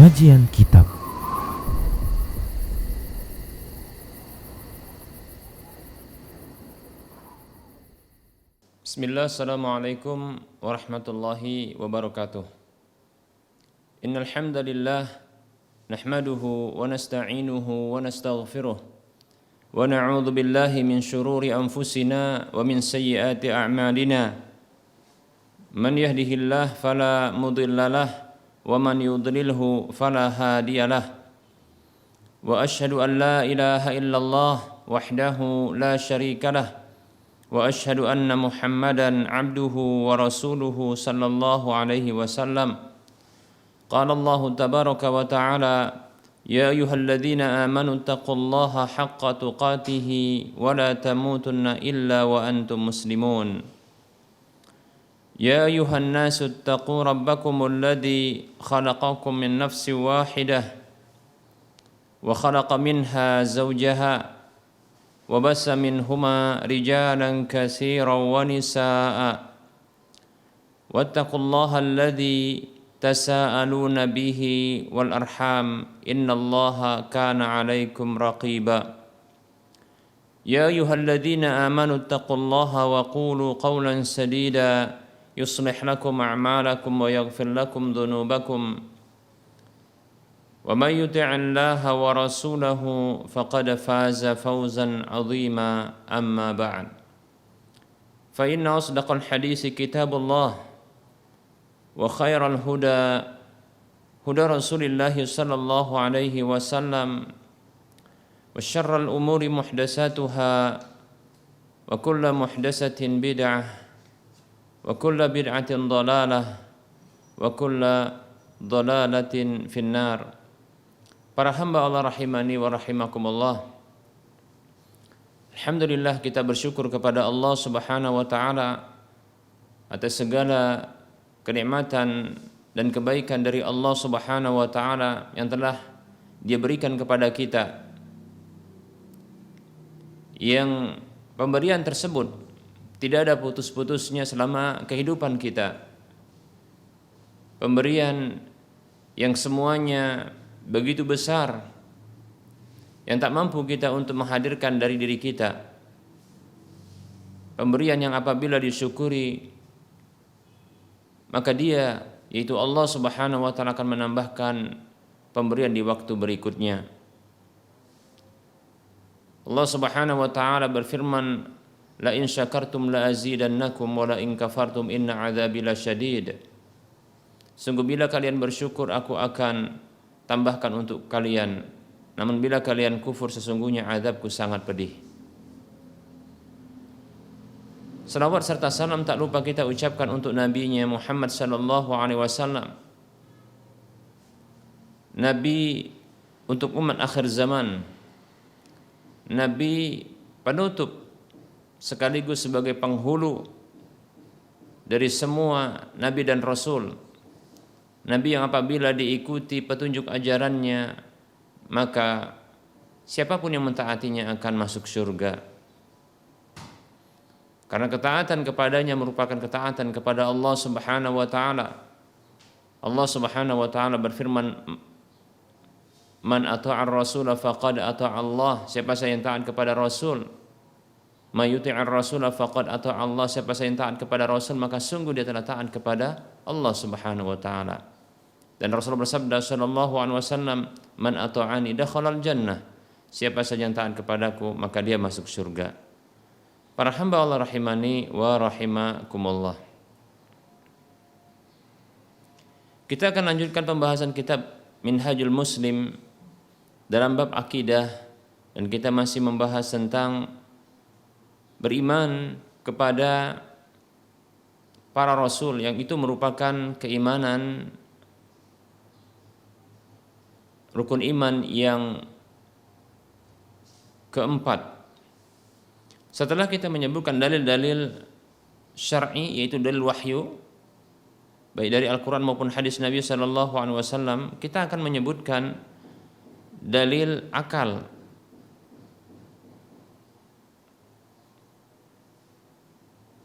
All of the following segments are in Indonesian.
Kajian Kitab. Bismillah, assalamualaikum warahmatullahi wabarakatuh. Innal hamdalillah nahmaduhu wa nasta'inuhu wa nastaghfiruh wa na'udzu billahi min shururi anfusina wa min sayyiati a'malina. Man yahdihillahu fala mudhillalah wa man yudlilhu fala hadiyalah. Wa asyhadu an la ilaha illallah wahdahu la syarikalah. Wa asyhadu anna Muhammadan abduhu wa rasuluhu sallallahu alaihi wasallam. Qala Allah tabaraka wa ta'ala, ya ayyuhalladzina amanu taqullaha haqqa tuqatih wa la tamutunna illa wa antum muslimun. Ya ayyuhan nasu taqu rabbakumul ladzi khalaqakum min nafsin wahidah wa khalaqa minha zawjaha وبث منهما رجالا كثيرا ونساء واتقوا الله الذي تساءلون به والأرحام إن الله كان عليكم رقيبا يا أيها الذين آمنوا اتقوا الله وقولوا قولا سديدا يصلح لكم أعمالكم ويغفر لكم ذنوبكم ومن يطع الله ورسوله فقد فاز فوزا عظيما أما بعد فإن أصدق الحديث كتاب الله وخير الهدى هدى رسول الله صلى الله عليه وسلم وشر الأمور محدثاتها وكل محدثة بدعة وكل بدعة ضلالة وكل ضلالة في النار. Para hamba Allah rahimani wa rahimakumullah. Alhamdulillah, kita bersyukur kepada Allah Subhanahu wa taala atas segala kenikmatan dan kebaikan dari Allah Subhanahu wa taala yang telah Dia berikan kepada kita. Yang pemberian tersebut tidak ada putus-putusnya selama kehidupan kita. Pemberian yang semuanya begitu besar yang tak mampu kita untuk menghadirkan dari diri kita. Pemberian yang apabila disyukuri maka Dia, yaitu Allah Subhanahu wa taala, akan menambahkan pemberian di waktu berikutnya. Allah Subhanahu wa taala berfirman, la in syakartum la azidannakum wa la in kafartum inna adzabi lasyadid. Sungguh bila kalian bersyukur aku akan tambahkan untuk kalian, namun bila kalian kufur sesungguhnya azabku sangat pedih. Salawat serta salam tak lupa kita ucapkan untuk nabinya Muhammad sallallahu alaihi wasallam, nabi untuk umat akhir zaman, nabi penutup sekaligus sebagai penghulu dari semua nabi dan rasul. Nabi yang apabila diikuti petunjuk ajarannya, maka siapapun yang mentaatinya akan masuk surga. Karena ketaatan kepadanya merupakan ketaatan kepada Allah Subhanahu wa taala. Allah Subhanahu wa taala berfirman, man ata'ar rasul faqad ata'a Allah. Siapa saja yang taat kepada Rasul, may yuti'ir rasul faqad ata'a Allah. Siapa saja yang taat kepada Rasul maka sungguh dia telah taat kepada Allah Subhanahu wa taala. Dan Rasulullah bersabda sallallahu alaihi wasallam, man ata'ani dakhalal jannah. Siapa saja yang taat kepadaku maka dia masuk surga. Para hamba Allah rahimani wa rahimakumullah. Kita akan lanjutkan pembahasan kitab Minhajul Muslim dalam bab akidah, dan kita masih membahas tentang beriman kepada para rasul, yang itu merupakan keimanan rukun iman yang keempat. Setelah kita menyebutkan dalil-dalil syar'i, yaitu dalil wahyu baik dari Al-Quran maupun hadis Nabi sallallahu alaihi wasallam, kita akan menyebutkan dalil akal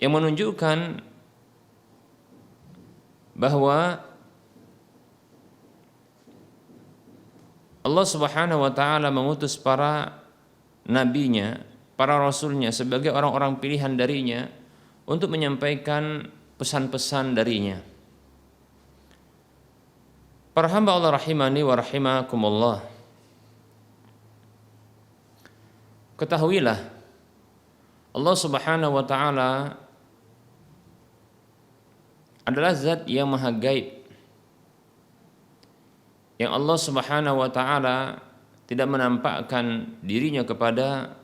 yang menunjukkan bahwa Allah Subhanahu wa taala mengutus para nabinya, para rasulnya sebagai orang-orang pilihan darinya untuk menyampaikan pesan-pesan darinya. Para hamba Allah rahimani wa rahimakumullah, ketahuilah Allah Subhanahu wa taala adalah zat yang maha gaib, yang Allah Subhanahu wa taala tidak menampakkan dirinya kepada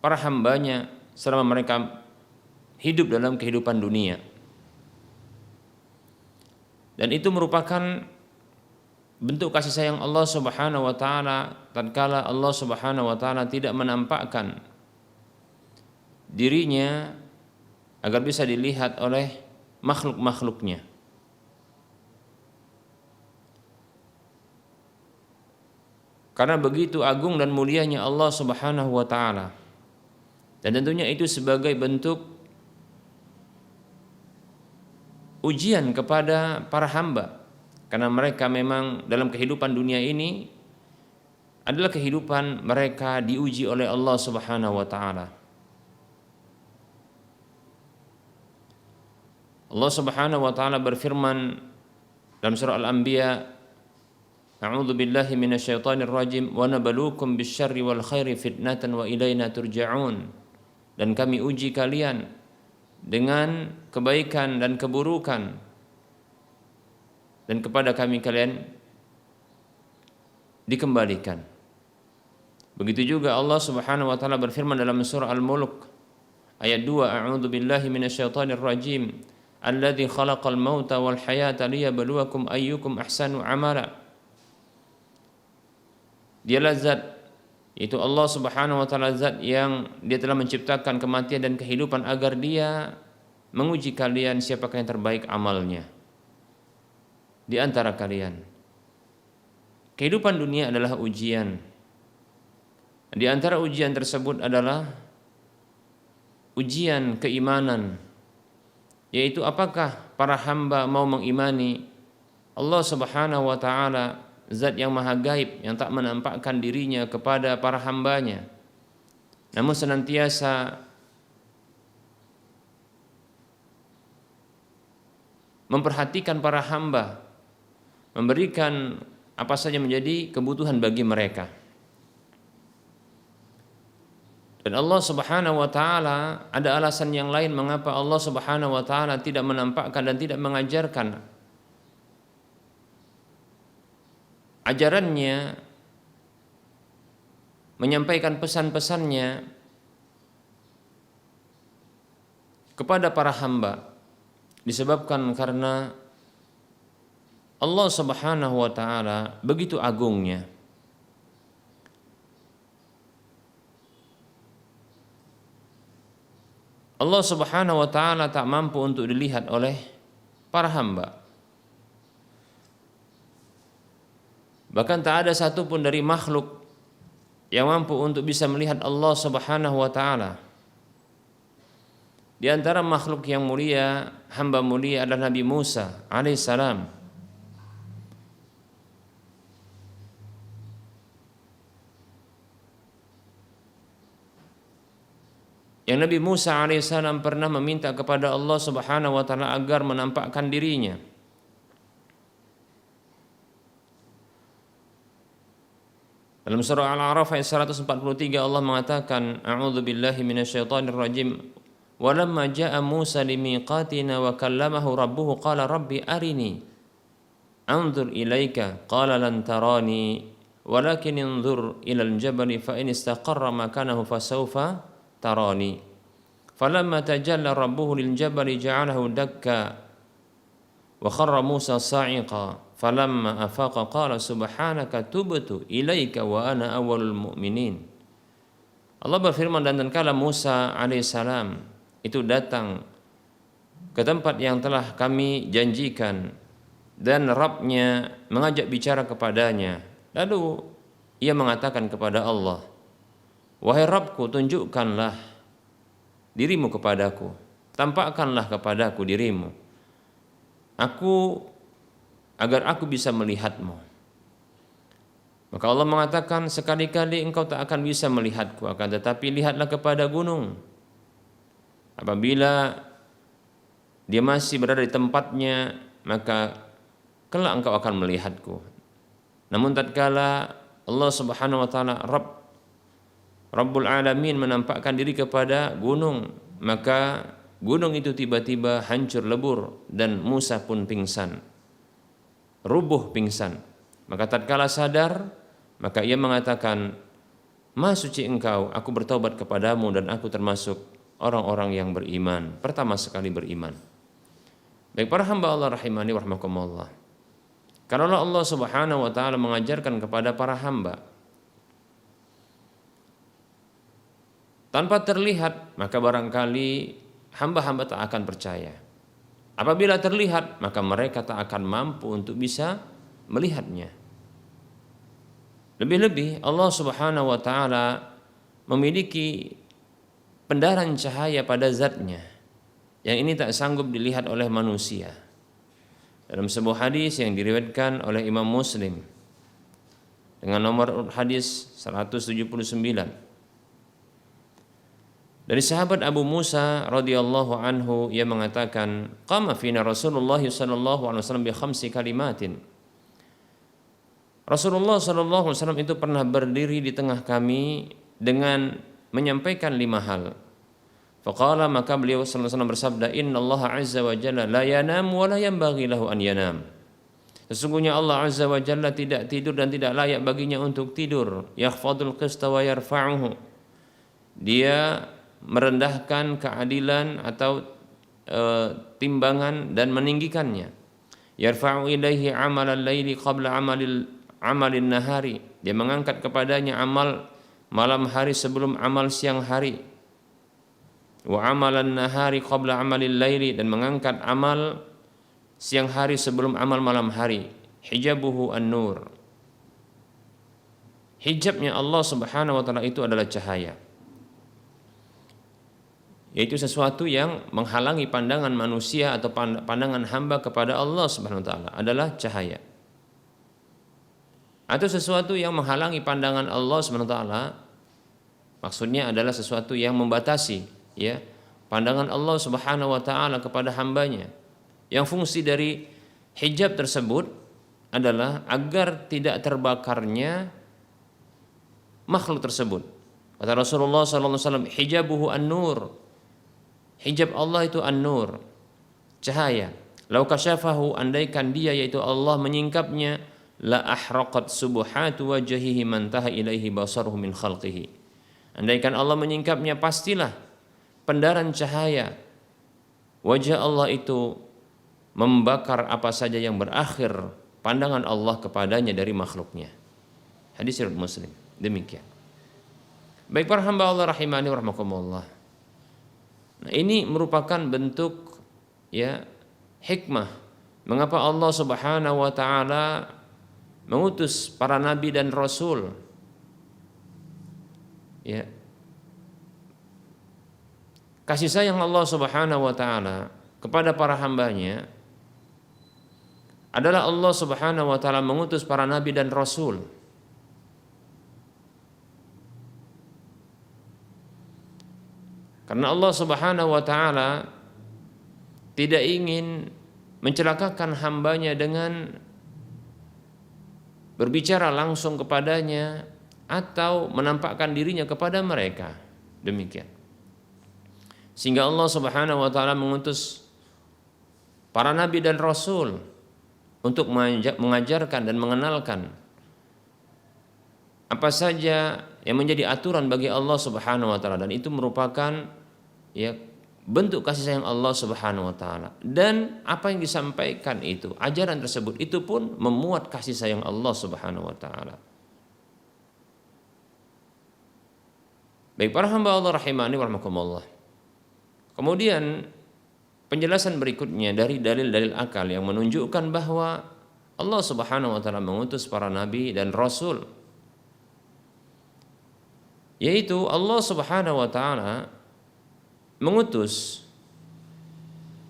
para hambanya selama mereka hidup dalam kehidupan dunia. Dan itu merupakan bentuk kasih sayang Allah Subhanahu wa taala tatkala Allah Subhanahu wa taala tidak menampakkan dirinya agar bisa dilihat oleh makhluk-makhluknya. Karena begitu agung dan mulianya Allah Subhanahu wa taala. Dan tentunya itu sebagai bentuk ujian kepada para hamba, karena mereka memang dalam kehidupan dunia ini adalah kehidupan mereka diuji oleh Allah Subhanahu wa taala. Allah Subhanahu wa taala berfirman dalam surah Al-Anbiya, A'udzu billahi minasyaitonir rajim, wa nabluukum bisyarri wal khairi fitnatan wa ilaina turja'un. Dan kami uji kalian dengan kebaikan dan keburukan, dan kepada kami kalian dikembalikan. Begitu juga Allah Subhanahu wa taala berfirman dalam surah Al-Mulk ayat 2, A'udzu billahi minasyaitonir rajim, alladzi khalaqal mauta wal hayata liyabluwakum ayyukum ahsanu amala. Dialah zat, yaitu Allah Subhanahu wa taala, zat yang dia telah menciptakan kematian dan kehidupan agar dia menguji kalian siapakah yang terbaik amalnya di antara kalian. Kehidupan dunia adalah ujian. Di antara ujian tersebut adalah ujian keimanan, yaitu apakah para hamba mau mengimani Allah Subhanahu wa taala, zat yang maha gaib yang tak menampakkan dirinya kepada para hambanya, namun senantiasa memperhatikan para hamba, memberikan apa saja menjadi kebutuhan bagi mereka. Dan Allah Subhanahu wa taala, ada alasan yang lain mengapa Allah Subhanahu wa taala tidak menampakkan dan tidak mengajarkan ajarannya, menyampaikan pesan-pesannya kepada para hamba, disebabkan karena Allah Subhanahu wa taala begitu agungnya. Allah Subhanahu wa taala tak mampu untuk dilihat oleh para hamba. Bahkan tak ada satupun dari makhluk yang mampu untuk bisa melihat Allah Subhanahu wa taala. Di antara makhluk yang mulia, hamba mulia adalah Nabi Musa alaihissalam. Yang Nabi Musa alaihissalam pernah meminta kepada Allah Subhanahu wa taala agar menampakkan dirinya. Dalam surah Al-A'raf ayat 143 Allah mengatakan, A'udzu billahi minasyaitonir rajim, walamma jaa Musa limiqatina wa kallamahu rabbuhu qala rabbi arini anzur ilaika qala lan tarani walakin anzur ilal jabali fa in istaqarra makanahu fasawfa tarani falamma tajalla rabbuhu lil jabali ja'alahu dakka wa kharra Musa sa'iqa falamma afaqa qala subhanaka tubtu ilaika wa ana awwalul mu'minin. Allah berfirman, dan tatkala Musa alaihissalam itu datang ke tempat yang telah kami janjikan dan Rabb-nya mengajak bicara kepadanya, lalu ia mengatakan kepada Allah, wahai Rabbku, tunjukkanlah dirimu kepadaku, tampakkanlah kepadaku dirimu, agar aku bisa melihatmu. Maka Allah mengatakan, sekali-kali engkau tak akan bisa melihatku, akan tetapi lihatlah kepada gunung. Apabila dia masih berada di tempatnya, maka kelak engkau akan melihatku. Namun tatkala Allah Subhanahu wa taala Rabbul Alamin menampakkan diri kepada gunung, maka gunung itu tiba-tiba hancur lebur dan Musa pun pingsan, rubuh pingsan. Maka tatkala sadar, maka ia mengatakan, Maha suci engkau, aku bertaubat kepadamu dan aku termasuk orang-orang yang beriman, pertama sekali beriman. Baik para hamba Allah rahimani wa rahmakumullah. Karena Allah Subhanahu wa taala mengajarkan kepada para hamba, tanpa terlihat, maka barangkali hamba-hamba tak akan percaya. Apabila terlihat, maka mereka tak akan mampu untuk bisa melihatnya. Lebih-lebih Allah Subhanahu wa taala memiliki pendaran cahaya pada zatnya yang ini tak sanggup dilihat oleh manusia. Dalam sebuah hadis yang diriwayatkan oleh Imam Muslim dengan nomor hadis 179 dari sahabat Abu Musa radhiyallahu anhu, ia mengatakan, qama fina Rasulullah sallallahu alaihi wasallam bi khamsi kalimatin. Rasulullah sallallahu alaihi wasallam itu pernah berdiri di tengah kami dengan menyampaikan 5 hal. Faqala, maka beliau sallallahu alaihi wasallam bersabda, innallaha azza wa jalla la yanam wa la yanbaghi lahu an yanam. Sesungguhnya Allah azza wa jalla tidak tidur dan tidak layak baginya untuk tidur. Yakhfadul qista wa yarfa'uhu. Dia merendahkan keadilan atau timbangan dan meninggikannya. Yarfa'u ilaihi amalal laili qabla amalin nahari. Dia mengangkat kepadanya amal malam hari sebelum amal siang hari. Wa amalan nahari qabla amalil laili, dan mengangkat amal siang hari sebelum amal malam hari. Hijabuhu an-nur. Hijabnya Allah Subhanahu wa taala itu adalah cahaya, yaitu sesuatu yang menghalangi pandangan manusia atau pandangan hamba kepada Allah Subhanahu wa taala adalah cahaya. Atau sesuatu yang menghalangi pandangan Allah Subhanahu wa taala, maksudnya adalah sesuatu yang membatasi ya pandangan Allah Subhanahu wa taala kepada hambanya. Yang fungsi dari hijab tersebut adalah agar tidak terbakarnya makhluk tersebut. Kata Rasulullah sallallahu alaihi wasallam, hijabuhu an-nur. Hijab Allah itu an-nur, cahaya. Lau kasyafahu, andaikan dia yaitu Allah menyingkapnya, la ahraqat subuhatu wajhihi man taha ilaihi basaruhu min khalqihi. Andaikan Allah menyingkapnya, pastilah pendaran cahaya wajah Allah itu membakar apa saja yang berakhir pandangan Allah kepadanya dari makhluknya. Hadis riwayat Muslim. Demikian. Baik para hamba Allah rahimani wa rahmakumullah. Nah, ini merupakan bentuk ya hikmah mengapa Allah Subhanahu wa taala mengutus para nabi dan rasul. Ya. Kasih sayang Allah Subhanahu wa taala kepada para hambanya adalah Allah Subhanahu wa taala mengutus para nabi dan rasul. Karena Allah Subhanahu wa taala tidak ingin mencelakakan hambanya dengan berbicara langsung kepadanya atau menampakkan dirinya kepada mereka. Demikian. Sehingga Allah Subhanahu wa taala mengutus para nabi dan rasul untuk mengajarkan dan mengenalkan apa saja yang menjadi aturan bagi Allah Subhanahu wa taala, dan itu merupakan ya bentuk kasih sayang Allah Subhanahu wa taala. Dan apa yang disampaikan itu, ajaran tersebut itu pun memuat kasih sayang Allah Subhanahu wa taala. Baik para hamba Allah rahimani wa rahmakumullah. Kemudian penjelasan berikutnya dari dalil-dalil akal yang menunjukkan bahwa Allah Subhanahu wa taala mengutus para nabi dan rasul, yaitu Allah Subhanahu wa taala mengutus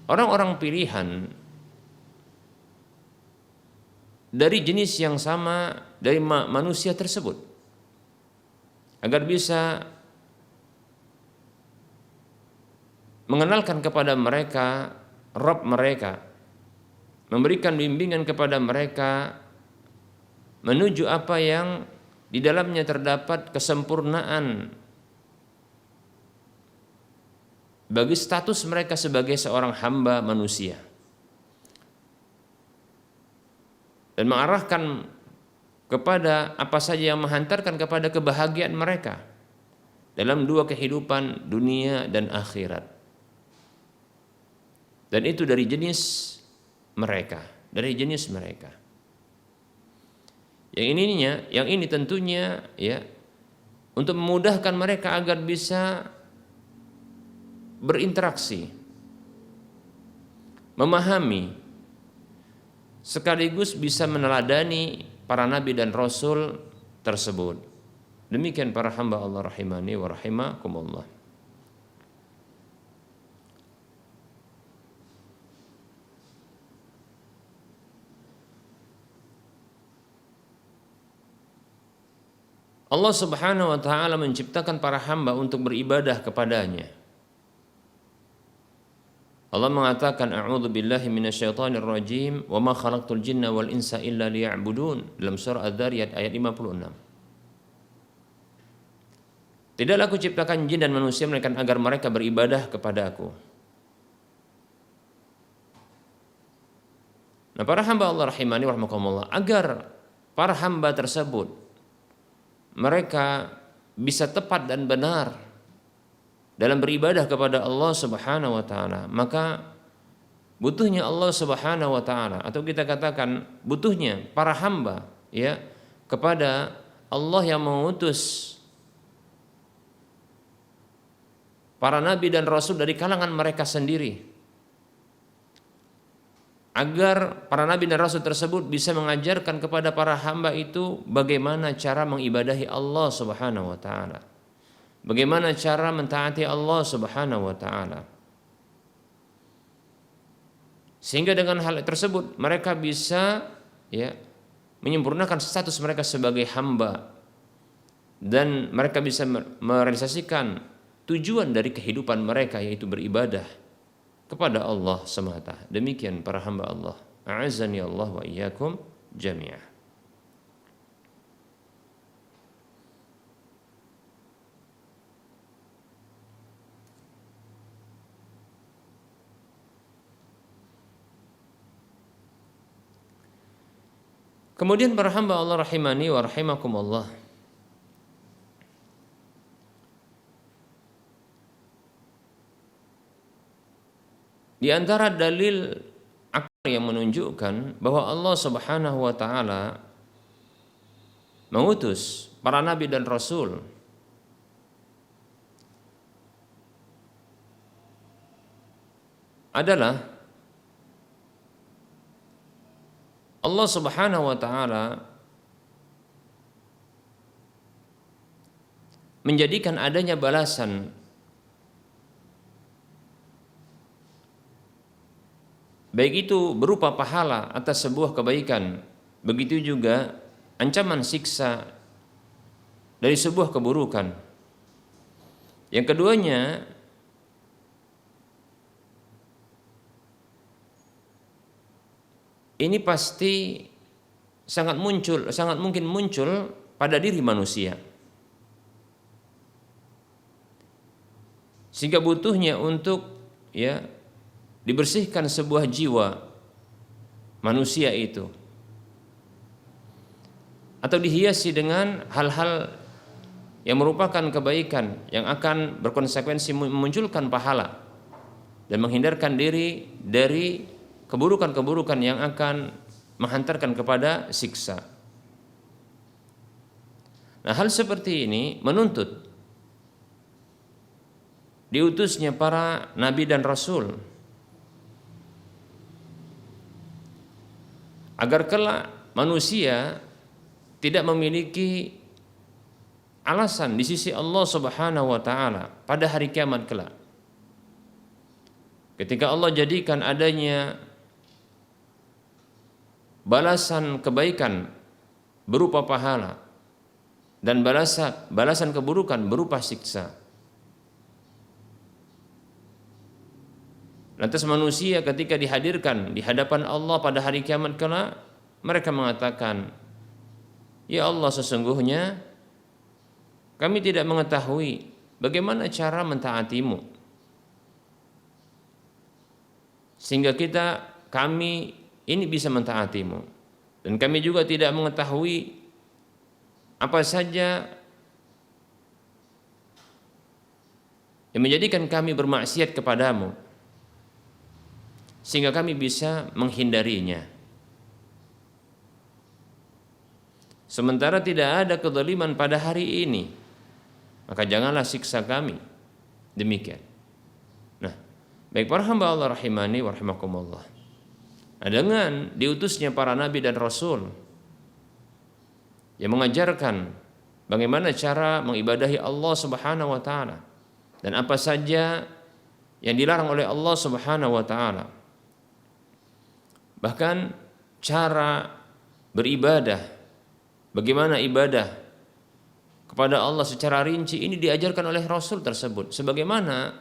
orang-orang pilihan dari jenis yang sama dari manusia tersebut, agar bisa mengenalkan kepada mereka Rabb mereka, memberikan bimbingan kepada mereka menuju apa yang di dalamnya terdapat kesempurnaan bagi status mereka sebagai seorang hamba manusia, dan mengarahkan kepada apa saja yang menghantarkan kepada kebahagiaan mereka dalam dua kehidupan dunia dan akhirat. Dan itu dari jenis mereka, Yang ini tentunya ya untuk memudahkan mereka agar bisa berinteraksi, memahami, sekaligus bisa meneladani para nabi dan rasul tersebut. Demikian para hamba Allah rahimani wa rahimakumullah. Allah Subhanahu wa taala menciptakan para hamba untuk beribadah kepadanya. Allah mengatakan a'udzu billahi minasyaitonir rajim wa ma khalaqtul jinna wal insa illa liya'budun dalam surah Adz-Dzariyat ayat 56. Tidaklah aku ciptakan jin dan manusia melainkan agar mereka beribadah kepada aku. Nah, para hamba Allah rahimani wa rahimakumullah, agar para hamba tersebut mereka bisa tepat dan benar dalam beribadah kepada Allah Subhanahu wa taala, maka butuhnya Allah Subhanahu wa taala, atau kita katakan butuhnya para hamba ya kepada Allah yang mengutus para nabi dan rasul dari kalangan mereka sendiri, agar para nabi dan rasul tersebut bisa mengajarkan kepada para hamba itu bagaimana cara mengibadahi Allah Subhanahu wa taala, bagaimana cara mentaati Allah Subhanahu wa taala. Sehingga dengan hal tersebut mereka bisa ya menyempurnakan status mereka sebagai hamba, dan mereka bisa merealisasikan tujuan dari kehidupan mereka, yaitu beribadah kepada Allah semata. Demikian para hamba Allah. A'azzani Allah wa iyyakum jami'ah. Kemudian para hamba Allah rahimani wa rahimakumullah, di antara dalil akal yang menunjukkan bahwa Allah Subhanahu wa taala mengutus para nabi dan rasul adalah Allah Subhanahu wa taala menjadikan adanya balasan baik itu berupa pahala atas sebuah kebaikan, begitu juga ancaman siksa dari sebuah keburukan. Yang keduanya ini pasti sangat mungkin muncul pada diri manusia, sehingga butuhnya untuk ya dibersihkan sebuah jiwa manusia itu, atau dihiasi dengan hal-hal yang merupakan kebaikan yang akan berkonsekuensi memunculkan pahala dan menghindarkan diri dari keburukan-keburukan yang akan menghantarkan kepada siksa. Nah, hal seperti ini menuntut diutusnya para nabi dan rasul agar kelak manusia tidak memiliki alasan di sisi Allah Subhanahu wa taala pada hari kiamat kelak, ketika Allah jadikan adanya balasan kebaikan berupa pahala dan balasan keburukan berupa siksa. Lantas manusia ketika dihadirkan di hadapan Allah pada hari kiamat kelak, mereka mengatakan, "Ya Allah, sesungguhnya kami tidak mengetahui bagaimana cara mentaatimu, sehingga kami ini bisa mentaatimu. Dan kami juga tidak mengetahui apa saja yang menjadikan kami bermaksiat kepadamu, sehingga kami bisa menghindarinya. Sementara tidak ada kezaliman pada hari ini, maka janganlah siksa kami." Demikian. Nah, baik para hamba Allah rahimani wa rahimakumullah, dengan diutusnya para nabi dan rasul yang mengajarkan bagaimana cara mengibadahi Allah Subhanahu wa taala dan apa saja yang dilarang oleh Allah Subhanahu wa taala. Bahkan cara beribadah, bagaimana ibadah kepada Allah secara rinci ini diajarkan oleh Rasul tersebut. Sebagaimana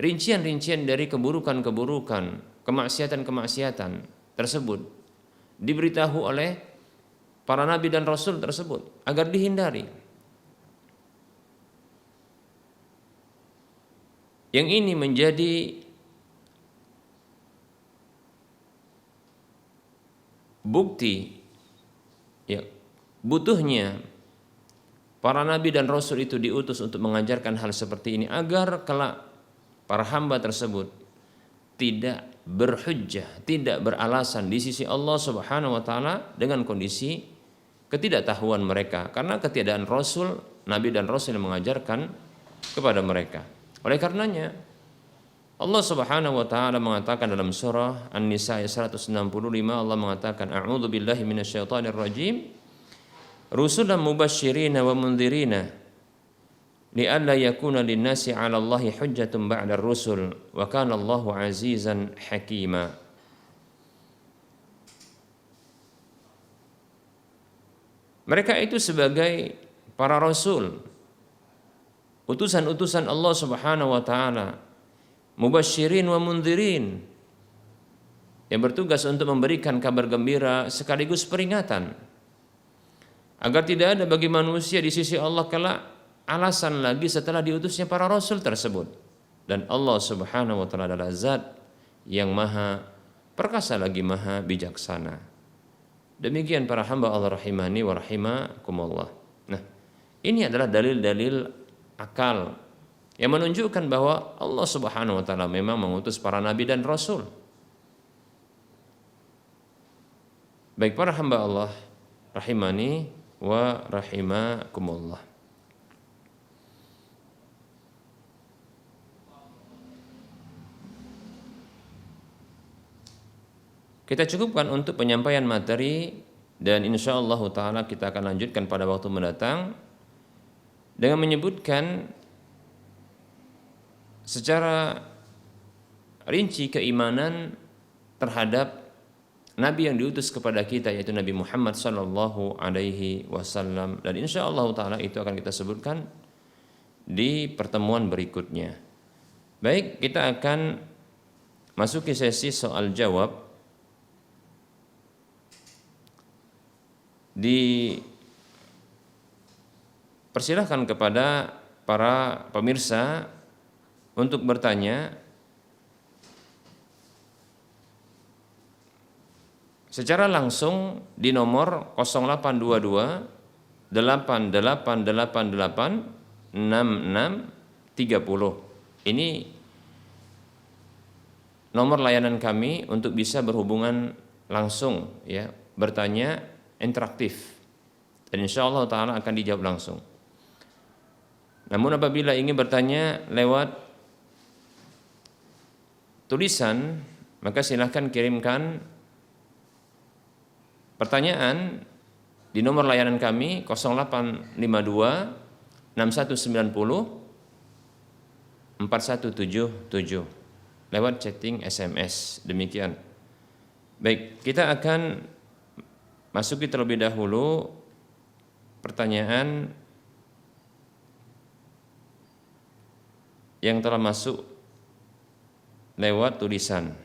rincian-rincian dari keburukan-keburukan, kemaksiatan-kemaksiatan tersebut diberitahu oleh para nabi dan Rasul tersebut agar dihindari. Yang ini menjadi bukti ya, butuhnya para nabi dan rasul itu diutus untuk mengajarkan hal seperti ini agar kelak para hamba tersebut tidak berhujjah, tidak beralasan di sisi Allah Subhanahu wa taala dengan kondisi ketidaktahuan mereka karena ketiadaan rasul, nabi dan rasul yang mengajarkan kepada mereka. Oleh karenanya Allah Subhanahu wa taala mengatakan dalam surah An-Nisa ayat 165, Allah mengatakan, "A'udzu billahi minasyaitonir rajim. Rusulan mubasysyirin wa mundhirina li'alla yakuna lin-nasi 'ala Allahi hujjatun ba'da ar-rusul wa kana Allahu 'azizan hakima." Mereka itu sebagai para rasul, utusan-utusan Allah Subhanahu wa taala, mubasysyirin wa mundhirin, yang bertugas untuk memberikan kabar gembira sekaligus peringatan agar tidak ada bagi manusia di sisi Allah kelak alasan lagi setelah diutusnya para rasul tersebut. Dan Allah Subhanahu wa taala adalah zat yang maha perkasa lagi maha bijaksana. Demikian para hamba Allah rahimani wa rahimakumullah. Nah, ini adalah dalil-dalil akal yang menunjukkan bahwa Allah Subhanahu wa taala memang mengutus para nabi dan rasul. Baik para hamba Allah rahimani wa rahimakumullah. Kita cukupkan untuk penyampaian materi dan insyaallah taala kita akan lanjutkan pada waktu mendatang dengan menyebutkan secara rinci keimanan terhadap nabi yang diutus kepada kita, yaitu Nabi Muhammad sallallahu alaihi wasallam, dan insyaallah taala itu akan kita sebutkan di pertemuan berikutnya. Baik, kita akan masuki sesi soal jawab. Dipersilahkan kepada para pemirsa untuk bertanya secara langsung di nomor 0822 8888 6630. Ini nomor layanan kami untuk bisa berhubungan langsung, ya, bertanya interaktif, dan insyaallah taala akan dijawab langsung. Namun apabila ingin bertanya lewat tulisan, maka silahkan kirimkan pertanyaan di nomor layanan kami 0852 6190 4177 lewat chatting SMS. Demikian. Baik, kita akan masuki terlebih dahulu pertanyaan yang telah masuk lewat tulisan.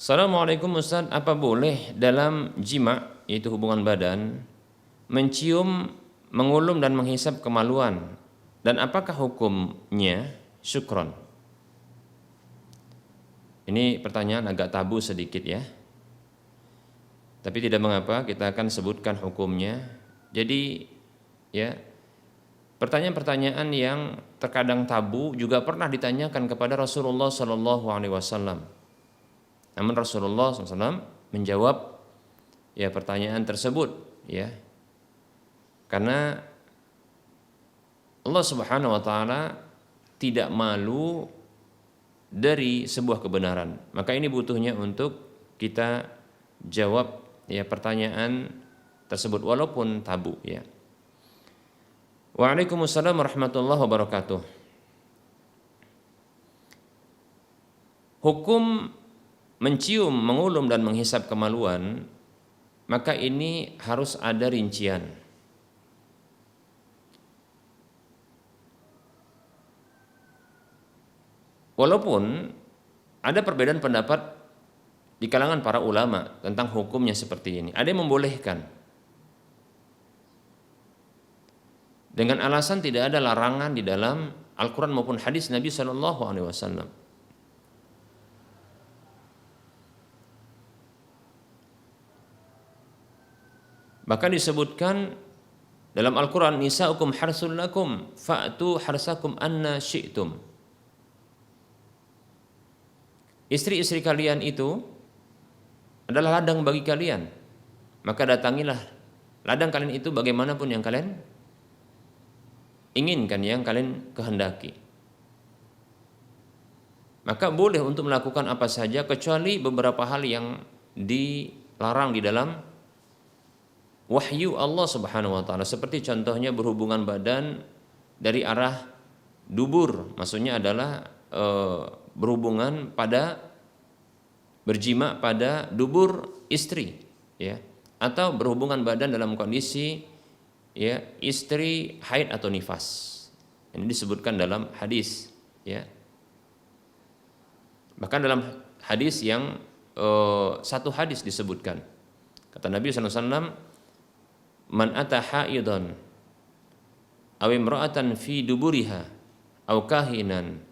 Assalamualaikum Ustaz, apa boleh dalam jima, yaitu hubungan badan, mencium, mengulum dan menghisap kemaluan? Dan apakah hukumnya? Syukron. Ini pertanyaan agak tabu sedikit ya. Tapi tidak mengapa, kita akan sebutkan hukumnya. Jadi ya, pertanyaan-pertanyaan yang terkadang tabu juga pernah ditanyakan kepada Rasulullah SAW. Namun Rasulullah SAW menjawab ya pertanyaan tersebut ya, karena Allah Subhanahu Wa Taala tidak malu dari sebuah kebenaran. Maka ini butuhnya untuk kita jawab ya pertanyaan tersebut walaupun tabu ya. Waalaikumsalam warahmatullahi wabarakatuh. Hukum mencium, mengulum dan menghisap kemaluan, maka ini harus ada rincian. Walaupun ada perbedaan pendapat di kalangan para ulama tentang hukumnya seperti ini. Ada yang membolehkan dengan alasan tidak ada larangan di dalam Al-Quran maupun hadis Nabi SAW. Bahkan disebutkan dalam Al-Quran, nisa'ukum harsul lakum fa'tu harsakum anna syi'tum. Istri-istri kalian itu adalah ladang bagi kalian, maka datangilah ladang kalian itu bagaimanapun yang kalian inginkan, yang kalian kehendaki. Maka boleh untuk melakukan apa saja kecuali beberapa hal yang dilarang di dalam wahyu Allah Subhanahu Wa Taala, seperti contohnya berhubungan badan dari arah dubur, maksudnya adalah berhubungan pada berjima pada dubur istri ya, atau berhubungan badan dalam kondisi ya istri haid atau nifas. Ini disebutkan dalam hadis ya. Bahkan dalam hadis yang satu hadis disebutkan, kata Nabi SAW, man ata haidan aw imra'atan fi duburiha aw kahinan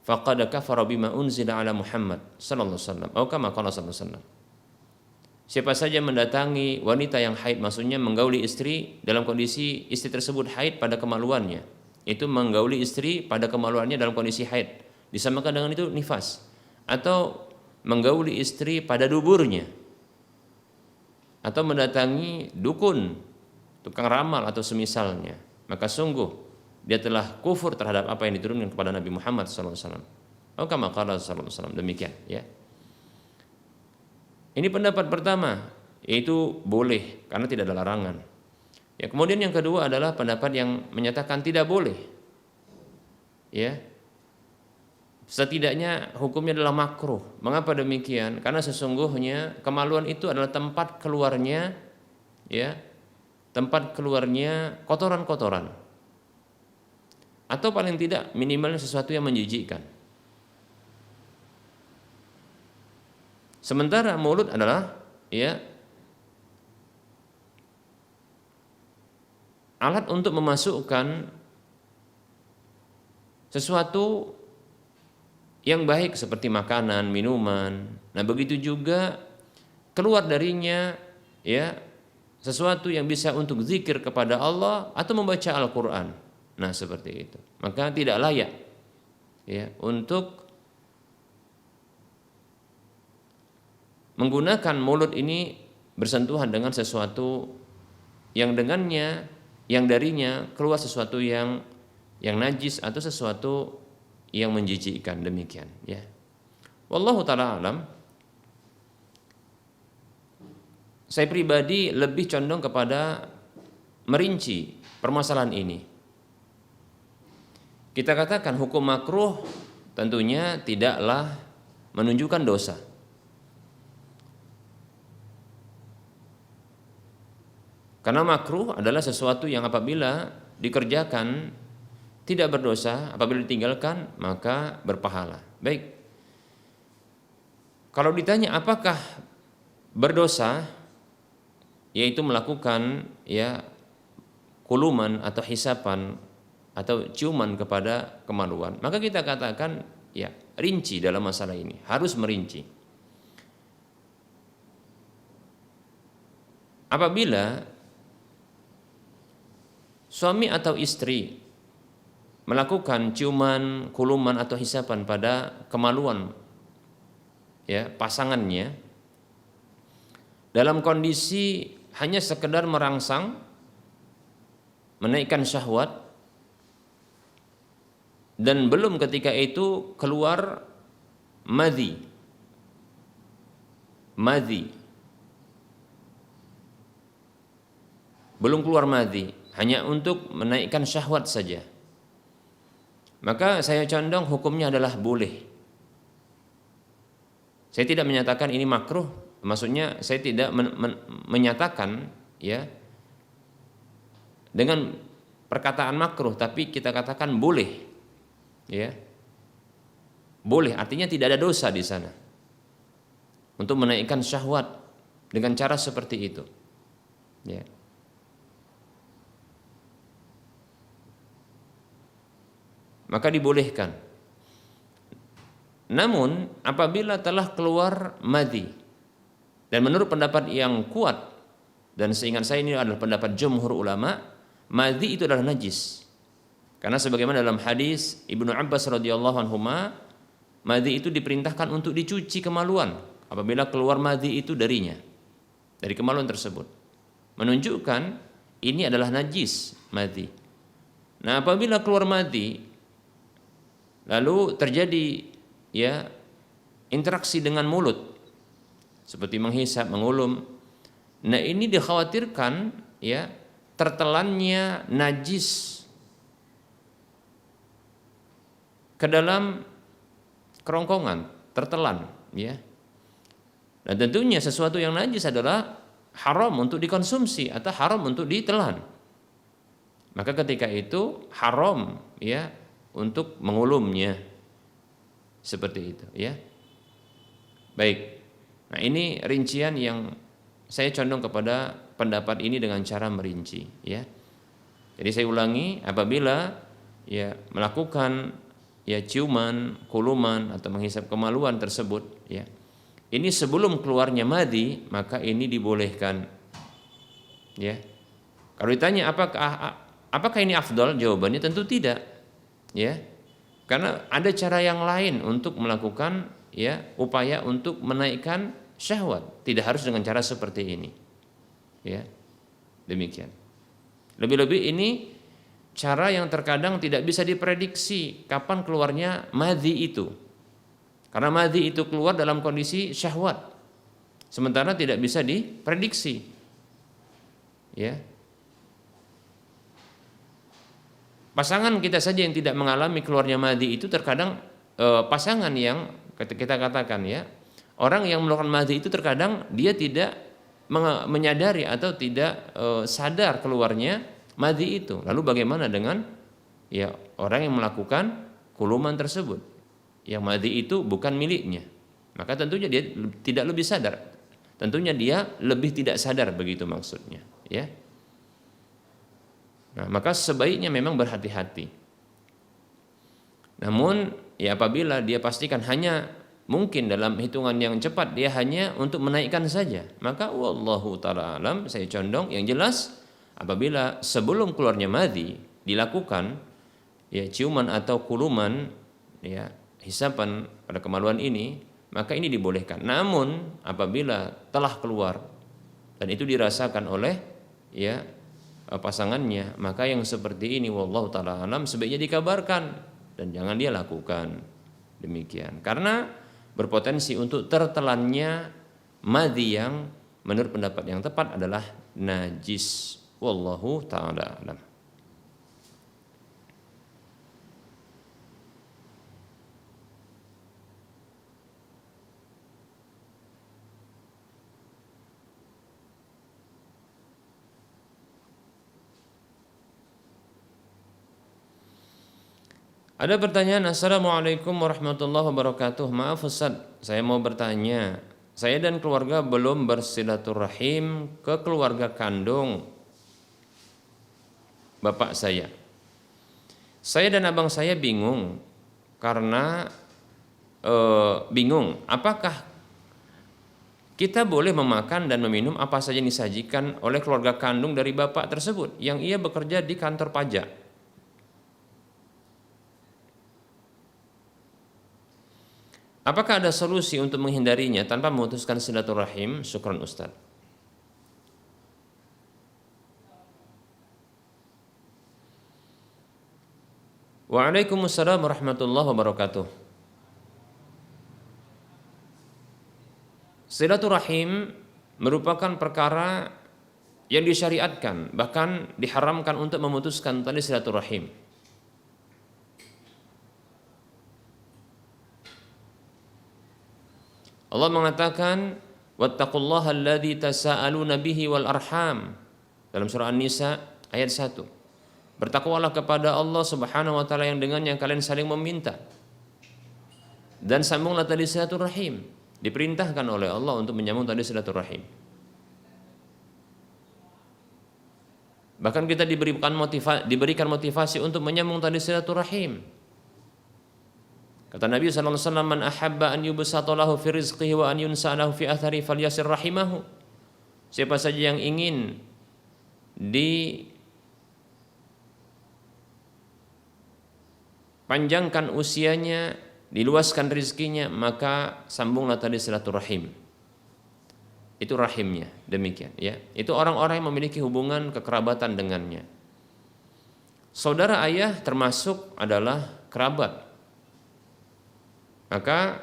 faqad kafara bima unzila ala Muhammad sallallahu alaihi wasallam atau kama qala sallallahu alaihi wasallam. Siapa saja mendatangi wanita yang haid, maksudnya menggauli istri dalam kondisi istri tersebut haid pada kemaluannya, itu menggauli istri pada kemaluannya dalam kondisi haid, disamakan dengan itu nifas, atau menggauli istri pada duburnya, atau mendatangi dukun, tukang ramal atau semisalnya, maka sungguh dia telah kufur terhadap apa yang diturunkan kepada Nabi Muhammad SAW. Atau kama qala sallallahu alaihi wasallam, demikian ya. Ini pendapat pertama, yaitu boleh karena tidak ada larangan. Ya, kemudian yang kedua adalah pendapat yang menyatakan tidak boleh. Ya. Setidaknya hukumnya adalah makruh. Mengapa demikian? Karena sesungguhnya kemaluan itu adalah tempat keluarnya ya, tempat keluarnya kotoran-kotoran. Atau paling tidak minimalnya sesuatu yang menjijikkan. Sementara mulut adalah ya alat untuk memasukkan sesuatu yang baik seperti makanan, minuman. Nah, begitu juga keluar darinya ya sesuatu yang bisa untuk zikir kepada Allah atau membaca Al-Qur'an. Nah, seperti itu. Maka tidak layak ya untuk menggunakan mulut ini bersentuhan dengan sesuatu yang dengannya, yang darinya keluar sesuatu yang najis atau sesuatu yang menjijikkan, demikian ya. Wallahu taala alam. Saya pribadi lebih condong kepada merinci permasalahan ini. Kita katakan hukum makruh tentunya tidaklah menunjukkan dosa. Karena makruh adalah sesuatu yang apabila dikerjakan tidak berdosa, apabila ditinggalkan maka berpahala. Baik. Kalau ditanya apakah berdosa, yaitu melakukan kuluman atau hisapan atau ciuman kepada kemaluan, maka kita katakan rinci dalam masalah ini, harus merinci. Apabila suami atau istri melakukan ciuman, kuluman atau hisapan pada kemaluan pasangannya dalam kondisi hanya sekedar merangsang, menaikkan syahwat, dan belum ketika itu keluar madhi, belum keluar madhi, hanya untuk menaikkan syahwat saja, maka saya condong hukumnya adalah boleh. Saya tidak menyatakan ini makruh, maksudnya saya tidak menyatakan dengan perkataan makruh, tapi kita katakan boleh. Boleh, artinya tidak ada dosa di sana untuk menaikkan syahwat dengan cara seperti itu. Maka dibolehkan. Namun apabila telah keluar madhi, dan menurut pendapat yang kuat, dan seingat saya ini adalah pendapat jumhur ulama, madhi itu adalah najis. Karena sebagaimana dalam hadis Ibnu Abbas radhiyallahu anhuma, madhi itu diperintahkan untuk dicuci kemaluan apabila keluar madhi itu darinya, dari kemaluan tersebut, menunjukkan ini adalah najis madhi. Nah, apabila keluar madhi lalu terjadi interaksi dengan mulut seperti menghisap, mengulum, nah ini dikhawatirkan tertelannya najis ke dalam kerongkongan, tertelan, Dan tentunya sesuatu yang najis adalah haram untuk dikonsumsi atau haram untuk ditelan. Maka ketika itu haram untuk mengulumnya. Seperti itu, Baik. Nah, ini rincian yang saya condong kepada pendapat ini dengan cara merinci, Jadi saya ulangi, apabila melakukan ciuman, kuluman atau menghisap kemaluan tersebut, ini sebelum keluarnya madhi, maka ini dibolehkan. Kalau ditanya apakah ini afdal? Jawabannya tentu tidak. Karena ada cara yang lain untuk melakukan upaya untuk menaikkan syahwat, tidak harus dengan cara seperti ini. Demikian. Lebih-lebih ini cara yang terkadang tidak bisa diprediksi kapan keluarnya madhi itu. Karena madhi itu keluar dalam kondisi syahwat, sementara tidak bisa diprediksi. Pasangan kita saja yang tidak mengalami keluarnya madhi itu terkadang pasangan yang kita katakan orang yang melakukan madhi itu terkadang dia tidak menyadari atau tidak sadar keluarnya madhi itu. Lalu bagaimana dengan orang yang melakukan kuluman tersebut, yang madhi itu bukan miliknya? Maka tentunya dia tidak lebih sadar. Tentunya dia lebih tidak sadar, begitu maksudnya. Nah, maka sebaiknya memang berhati-hati. Namun apabila dia pastikan hanya mungkin dalam hitungan yang cepat dia hanya untuk menaikkan saja, maka wallahu ta'ala alam, saya condong yang jelas apabila sebelum keluarnya madhi dilakukan ciuman atau kuluman hisapan pada kemaluan ini, maka ini dibolehkan. Namun apabila telah keluar dan itu dirasakan oleh pasangannya, maka yang seperti ini wallahu ta'ala alam sebaiknya dikabarkan dan jangan dia lakukan. Demikian. Karena berpotensi untuk tertelannya madhi yang menurut pendapat yang tepat adalah najis. Wallahu taala alam. Ada pertanyaan, Assalamualaikum warahmatullahi wabarakatuh. Maaf Ustaz, saya mau bertanya. Saya dan keluarga belum bersilaturahim ke keluarga kandung bapak saya. Saya dan abang saya bingung karena apakah kita boleh memakan dan meminum apa saja yang disajikan oleh keluarga kandung dari bapak tersebut yang ia bekerja di kantor pajak. Apakah ada solusi untuk menghindarinya tanpa memutuskan silaturahim? Syukran Ustaz. Waalaikumsalam warahmatullahi wabarakatuh. Silaturahim merupakan perkara yang disyariatkan, bahkan diharamkan untuk memutuskan tali silaturahim. Allah mengatakan wattaqullaha alladzi tasaaluna bihi wal arham dalam surah An-Nisa ayat 1. Bertakwalah kepada Allah Subhanahu wa taala yang dengannya kalian saling meminta. Dan sambunglah tali silaturahim. Diperintahkan oleh Allah untuk menyambung tali silaturahim. Bahkan kita diberikan motivasi untuk menyambung tali silaturahim. Kata Nabi sallallahu alaihi wasallam, "Man ahabba an yubsata lahu fi rizqihi wa an yunsa lahu fi athari falyasir rahimahu." Siapa saja yang ingin dipanjangkan usianya, diluaskan rizkinya, maka sambunglah tali silaturahim. Itu rahimnya, demikian ya. Itu orang-orang yang memiliki hubungan kekerabatan dengannya. Saudara ayah termasuk adalah kerabat. Maka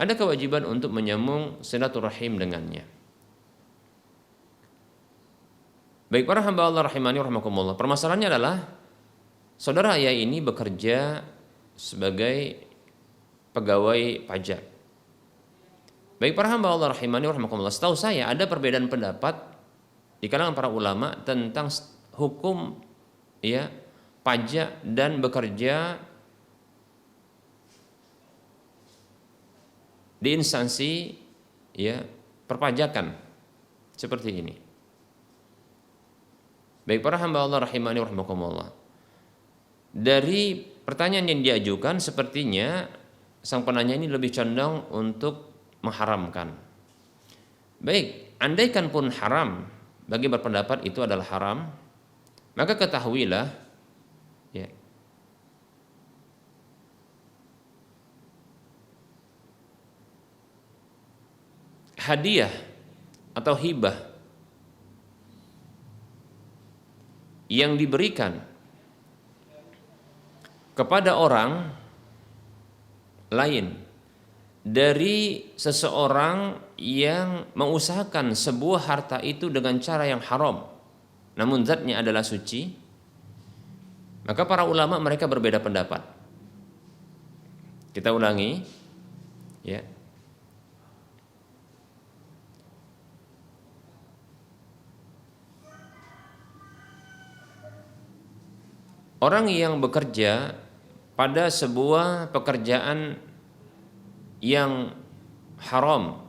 ada kewajiban untuk menyambung silaturahim dengannya. Baik para hamba Allah rahimani rahimakumullah. Permasalahannya adalah saudara ayah ini bekerja sebagai pegawai pajak. Baik para hamba Allah rahimani rahimakumullah. Setahu saya ada perbedaan pendapat di kalangan para ulama tentang hukum ya pajak dan bekerja di instansi ya perpajakan seperti ini. Baik para hamba Allah rahimani rahimakumullah. Dari pertanyaan yang diajukan sepertinya sang penanya ini lebih condong untuk mengharamkan. Baik, andaikan pun haram, bagi berpendapat itu adalah haram, maka ketahuilah ya hadiah atau hibah yang diberikan kepada orang lain dari seseorang yang mengusahakan sebuah harta itu dengan cara yang haram, namun zatnya adalah suci, maka para ulama mereka berbeda pendapat. Kita ulangi ya. Orang yang bekerja pada sebuah pekerjaan yang haram,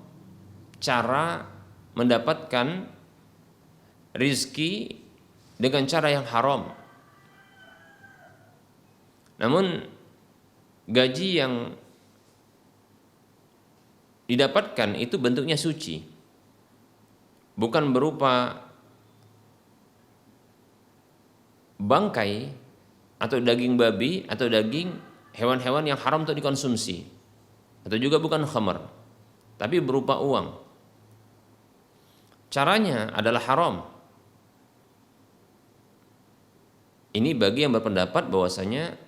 cara mendapatkan rizki dengan cara yang haram, namun gaji yang didapatkan itu bentuknya suci, bukan berupa bangkai atau daging babi atau daging hewan-hewan yang haram untuk dikonsumsi, atau juga bukan khamar, tapi berupa uang. Caranya adalah haram. Ini bagi yang berpendapat bahwasanya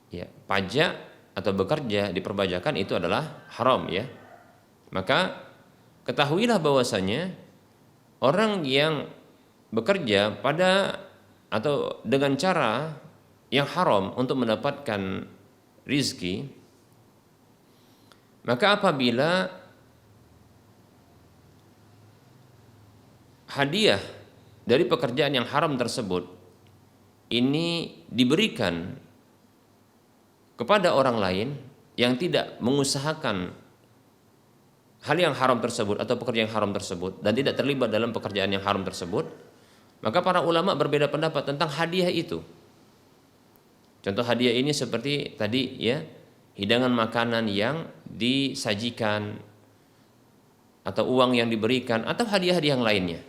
ya pajak atau bekerja di perpajakan itu adalah haram ya. Maka ketahuilah bahwasanya orang yang bekerja pada atau dengan cara yang haram untuk mendapatkan rizki, maka apabila hadiah dari pekerjaan yang haram tersebut ini diberikan kepada orang lain yang tidak mengusahakan hal yang haram tersebut atau pekerjaan yang haram tersebut dan tidak terlibat dalam pekerjaan yang haram tersebut, maka para ulama berbeda pendapat tentang hadiah itu. Contoh hadiah ini seperti tadi ya, hidangan makanan yang disajikan atau uang yang diberikan atau hadiah-hadiah yang lainnya.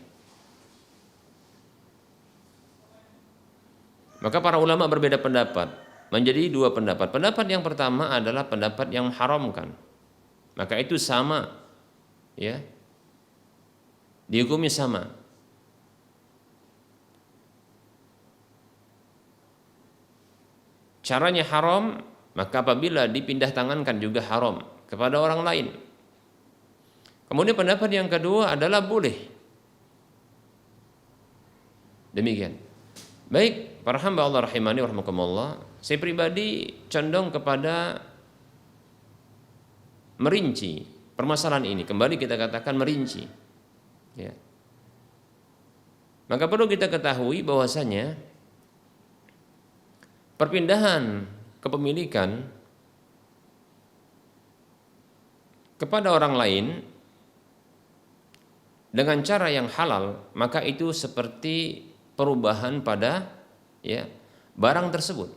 Maka para ulama berbeda pendapat, menjadi dua pendapat. Pendapat yang pertama adalah pendapat yang haramkan. Maka itu sama ya. Dihukumi sama. Caranya haram, maka apabila dipindah tangankan juga haram kepada orang lain. Kemudian pendapat yang kedua adalah boleh. Demikian. Baik, para hamba Allah rahimani wa rahmakumullah, saya pribadi condong kepada merinci permasalahan ini. Kembali kita katakan merinci. Ya. Maka perlu kita ketahui bahwasanya perpindahan kepemilikan kepada orang lain dengan cara yang halal, maka itu seperti perubahan pada ya barang tersebut.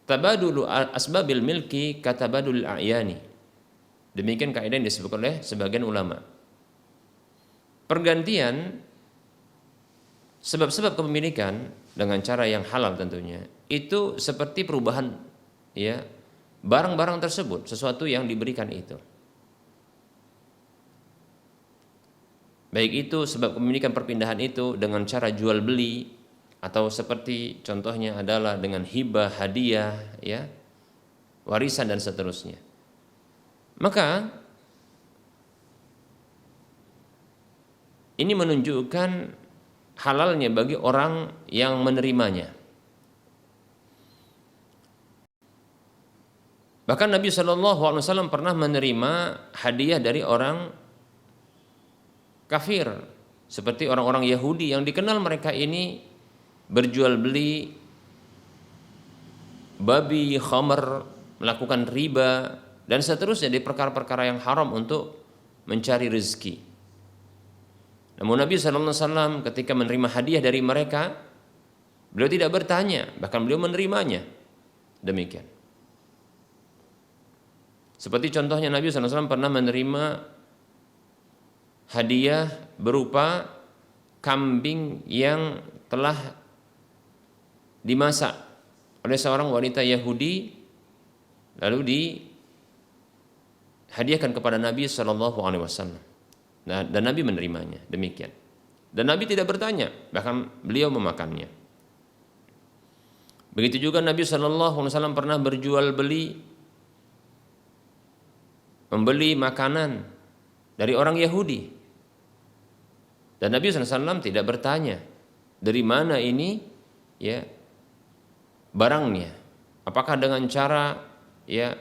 Tabadulu asbabil milki katabadul a'yani. Demikian kaidah yang disebut oleh sebagian ulama. Pergantian sebab-sebab kepemilikan dengan cara yang halal tentunya itu seperti perubahan ya barang-barang tersebut, sesuatu yang diberikan itu. Baik itu sebab kepemilikan perpindahan itu dengan cara jual beli atau seperti contohnya adalah dengan hibah, hadiah, ya, warisan dan seterusnya. Maka ini menunjukkan halalnya bagi orang yang menerimanya. Bahkan Nabi SAW pernah menerima hadiah dari orang kafir, seperti orang-orang Yahudi yang dikenal mereka ini berjual beli babi, khamr, melakukan riba dan seterusnya di perkara-perkara yang haram untuk mencari rezeki. Namun Nabi SAW ketika menerima hadiah dari mereka, beliau tidak bertanya, bahkan beliau menerimanya. Demikian. Seperti contohnya Nabi SAW pernah menerima hadiah berupa kambing yang telah dimasak oleh seorang wanita Yahudi, lalu dihadiahkan kepada Nabi SAW. Nah, dan Nabi menerimanya, demikian. Dan Nabi tidak bertanya, bahkan beliau memakannya. Begitu juga Nabi SAW pernah berjual beli, membeli makanan dari orang Yahudi. Dan Nabi SAW tidak bertanya, dari mana ini ya barangnya? Apakah dengan cara ya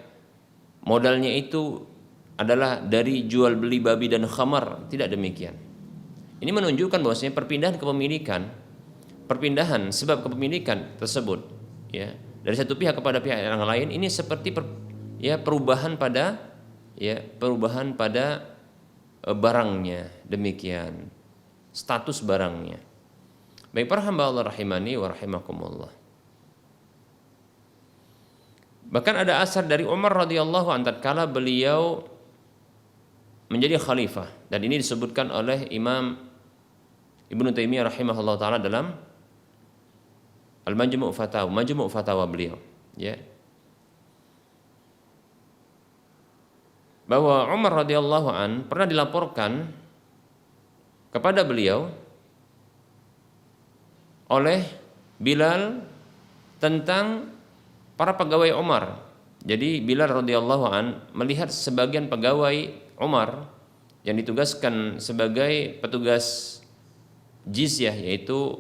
modalnya itu adalah dari jual beli babi dan khamar? Tidak demikian. Ini menunjukkan bahwasanya perpindahan kepemilikan, perpindahan sebab kepemilikan tersebut ya dari satu pihak kepada pihak yang lain ini seperti perubahan pada barangnya, demikian status barangnya. Baik para hamba Allah rahimani wa rahimakumullah. Bahkan ada asar dari Umar radhiyallahu anhu tatkala beliau menjadi khalifah, dan ini disebutkan oleh Imam Ibnu Taimiyah rahimahullah taala dalam Al-Majmu' Fatawa beliau, ya. Bahwa Umar radhiyallahu an pernah dilaporkan kepada beliau oleh Bilal tentang para pegawai Umar. Jadi Bilal radhiyallahu an melihat sebagian pegawai Umar yang ditugaskan sebagai petugas jizyah, yaitu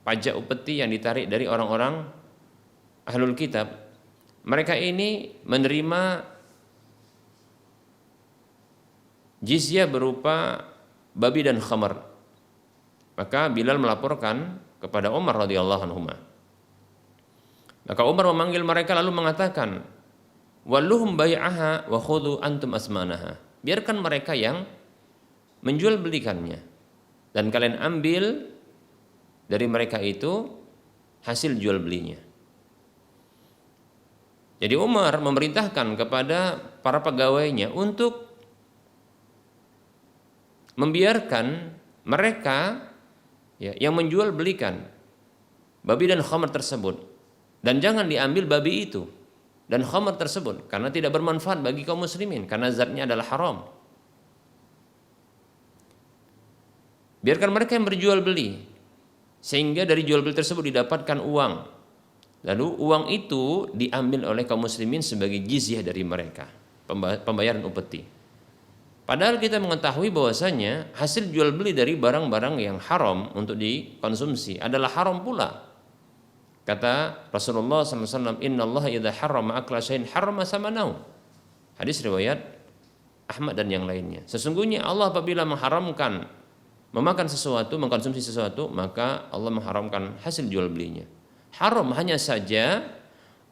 pajak upeti yang ditarik dari orang-orang ahlul kitab. Mereka ini menerima jizyah berupa babi dan khamar. Maka Bilal melaporkan kepada Umar radhiyallahu anhu. Maka Umar memanggil mereka lalu mengatakan, "Walluhum bai'aha wa khudhu antum asmanaha." Biarkan mereka yang menjual belikannya dan kalian ambil dari mereka itu hasil jual belinya. Jadi Umar memerintahkan kepada para pegawainya untuk membiarkan mereka yang menjual belikan babi dan khamar tersebut. Dan jangan diambil babi itu dan khamar tersebut karena tidak bermanfaat bagi kaum muslimin karena zatnya adalah haram. Biarkan mereka yang berjual beli sehingga dari jual beli tersebut didapatkan uang. Lalu uang itu diambil oleh kaum muslimin sebagai jizyah dari mereka, pembayaran upeti. Padahal kita mengetahui bahwasanya hasil jual beli dari barang-barang yang haram untuk dikonsumsi adalah haram pula. Kata Rasulullah SAW, Inna Allah idha harrama akla syai'in harrama samanahu. Hadis riwayat Ahmad dan yang lainnya. Sesungguhnya Allah apabila mengharamkan memakan sesuatu, mengkonsumsi sesuatu, maka Allah mengharamkan hasil jual belinya. Haram hanya saja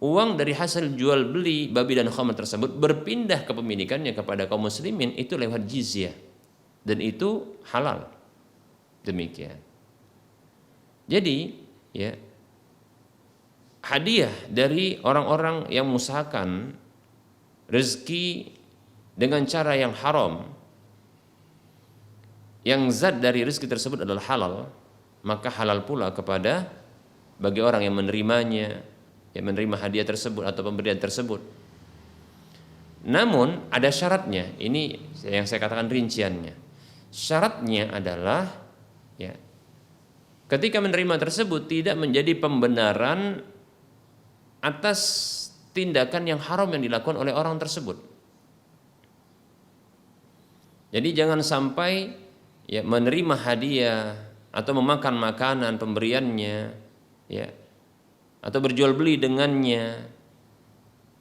uang dari hasil jual beli babi dan khamar tersebut berpindah kepemilikannya kepada kaum muslimin itu lewat jizyah. Dan itu halal. Demikian. Jadi, hadiah dari orang-orang yang mengusahakan rezeki dengan cara yang haram, yang zat dari rezeki tersebut adalah halal, maka halal pula kepada bagi orang yang menerimanya, yang menerima hadiah tersebut atau pemberian tersebut. Namun ada syaratnya, ini yang saya katakan rinciannya. Syaratnya adalah ketika menerima tersebut tidak menjadi pembenaran atas tindakan yang haram yang dilakukan oleh orang tersebut. Jadi jangan sampai menerima hadiah atau memakan makanan pemberiannya, atau berjual beli dengannya,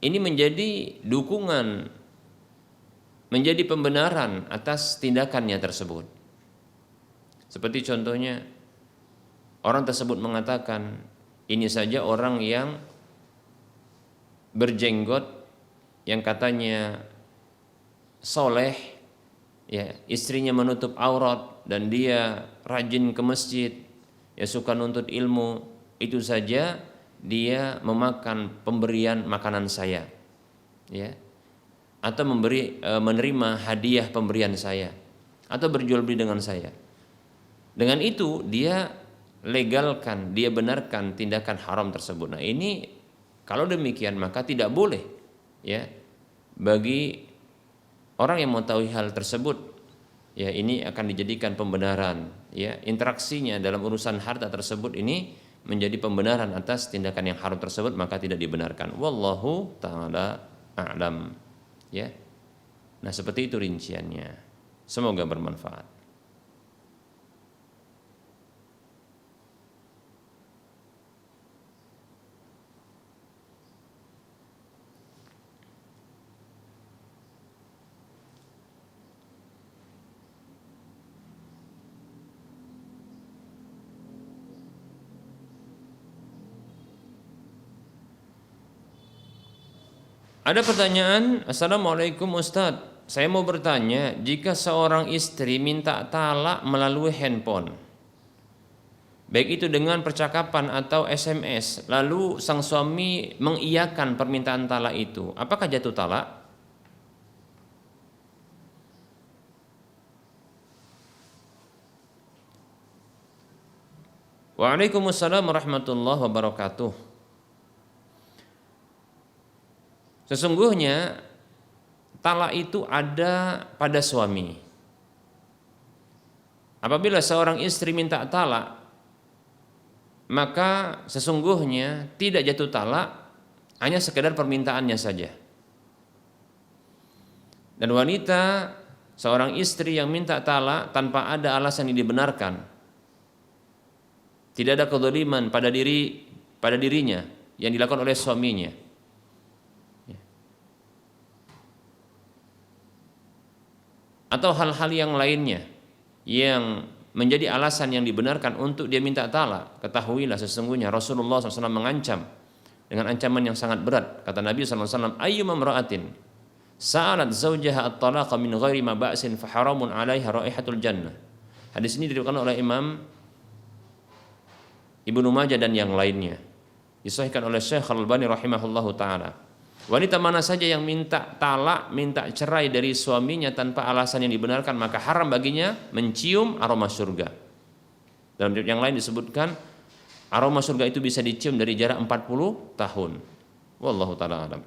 ini menjadi dukungan, menjadi pembenaran atas tindakannya tersebut. Seperti contohnya, orang tersebut mengatakan, ini saja orang yang berjenggot yang katanya soleh, istrinya menutup aurat dan dia rajin ke masjid, suka nuntut ilmu, itu saja dia memakan pemberian makanan saya, atau menerima hadiah pemberian saya, atau berjual beli dengan saya. Dengan itu dia legalkan, dia benarkan tindakan haram tersebut. Nah ini kalau demikian maka tidak boleh bagi orang yang mengetahui hal tersebut, ini akan dijadikan pembenaran, interaksinya dalam urusan harta tersebut ini menjadi pembenaran atas tindakan yang haram tersebut, maka tidak dibenarkan. Wallahu ta'ala a'lam. Nah seperti itu rinciannya. Semoga bermanfaat. Ada pertanyaan, Assalamualaikum Ustadz, saya mau bertanya, jika seorang istri minta talak melalui handphone, baik itu dengan percakapan atau SMS, lalu sang suami mengiyakan permintaan talak itu, apakah jatuh talak? Waalaikumsalam warahmatullahi wabarakatuh. Sesungguhnya talak itu ada pada suami. Apabila seorang istri minta talak, maka sesungguhnya tidak jatuh talak hanya sekedar permintaannya saja. Dan wanita, seorang istri yang minta talak tanpa ada alasan yang dibenarkan, tidak ada kezaliman pada dirinya yang dilakukan oleh suaminya, atau hal-hal yang lainnya yang menjadi alasan yang dibenarkan untuk dia minta talak, ketahuilah sesungguhnya Rasulullah SAW mengancam dengan ancaman yang sangat berat. Kata Nabi SAW, ayyuma imra'atin sa'alat zawjaha at-talaqa min ghairi ma ba'sin fa haramun 'alaiha raihatul jannah. Hadis ini diriwayatkan oleh Imam Ibnu Majah dan yang lainnya. Disahihkan oleh Syekh Al-Albani rahimahullahu taala. Wanita mana saja yang minta talak, minta cerai dari suaminya tanpa alasan yang dibenarkan, maka haram baginya mencium aroma surga. Dalam riwayat yang lain disebutkan aroma surga itu bisa dicium dari jarak 40 tahun. Wallahu taala alam.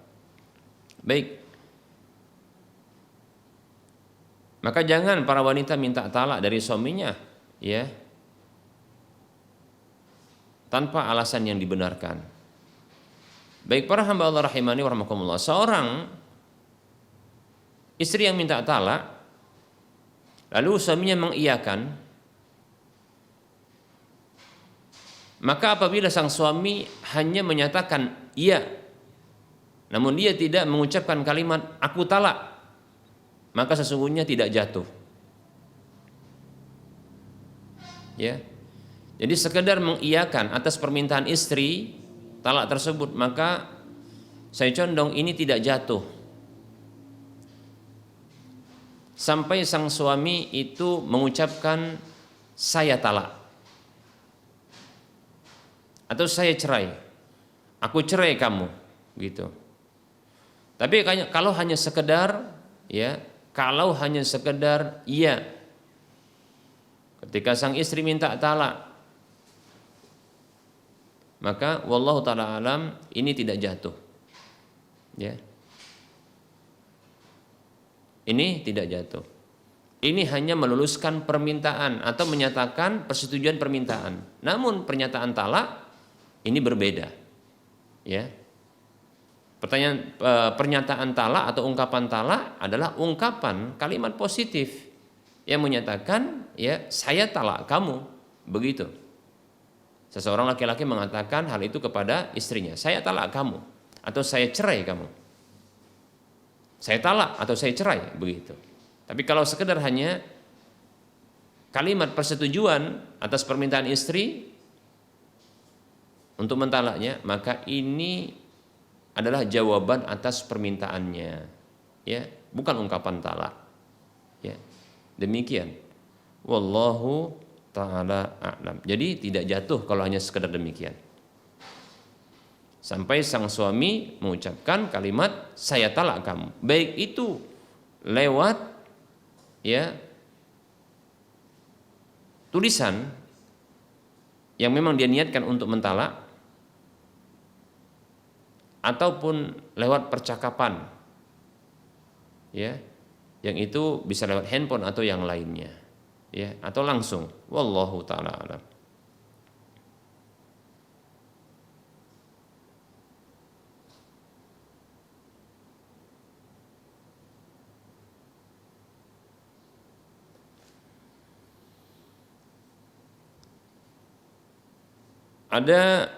Baik. Maka jangan para wanita minta talak dari suaminya, ya, tanpa alasan yang dibenarkan. Baik para hamba Allah rahimani wa rahmakumullah, seorang istri yang minta talak lalu suaminya mengiyakan, maka apabila sang suami hanya menyatakan iya, namun dia tidak mengucapkan kalimat aku talak, maka sesungguhnya tidak jatuh. Ya. Jadi sekedar mengiyakan atas permintaan istri talak tersebut, maka saya condong ini tidak jatuh sampai sang suami itu mengucapkan saya talak atau saya cerai, aku cerai kamu, gitu. Tapi kalau hanya sekedar, ya, kalau hanya sekedar iya, ketika sang istri minta talak, maka wallahu taala alam ini tidak jatuh, ya. Ini tidak jatuh. Ini hanya meluluskan permintaan atau menyatakan persetujuan permintaan. Namun pernyataan talak ini berbeda, ya. Pernyataan talak atau ungkapan talak adalah ungkapan kalimat positif yang menyatakan, ya, saya talak kamu, begitu. Seseorang laki-laki mengatakan hal itu kepada istrinya, saya talak kamu atau saya cerai kamu, saya talak atau saya cerai, begitu. Tapi kalau sekedar hanya kalimat persetujuan atas permintaan istri untuk mentalaknya, maka ini adalah jawaban atas permintaannya, ya, bukan ungkapan talak, ya. Demikian, wallahu ta'ala a'lam. Jadi tidak jatuh kalau hanya sekedar demikian. Sampai sang suami mengucapkan kalimat saya talak kamu, baik itu lewat, ya, tulisan yang memang dia niatkan untuk mentalak, ataupun lewat percakapan, ya, yang itu bisa lewat handphone atau yang lainnya, ya, atau langsung. Wallahu taala alam. Ada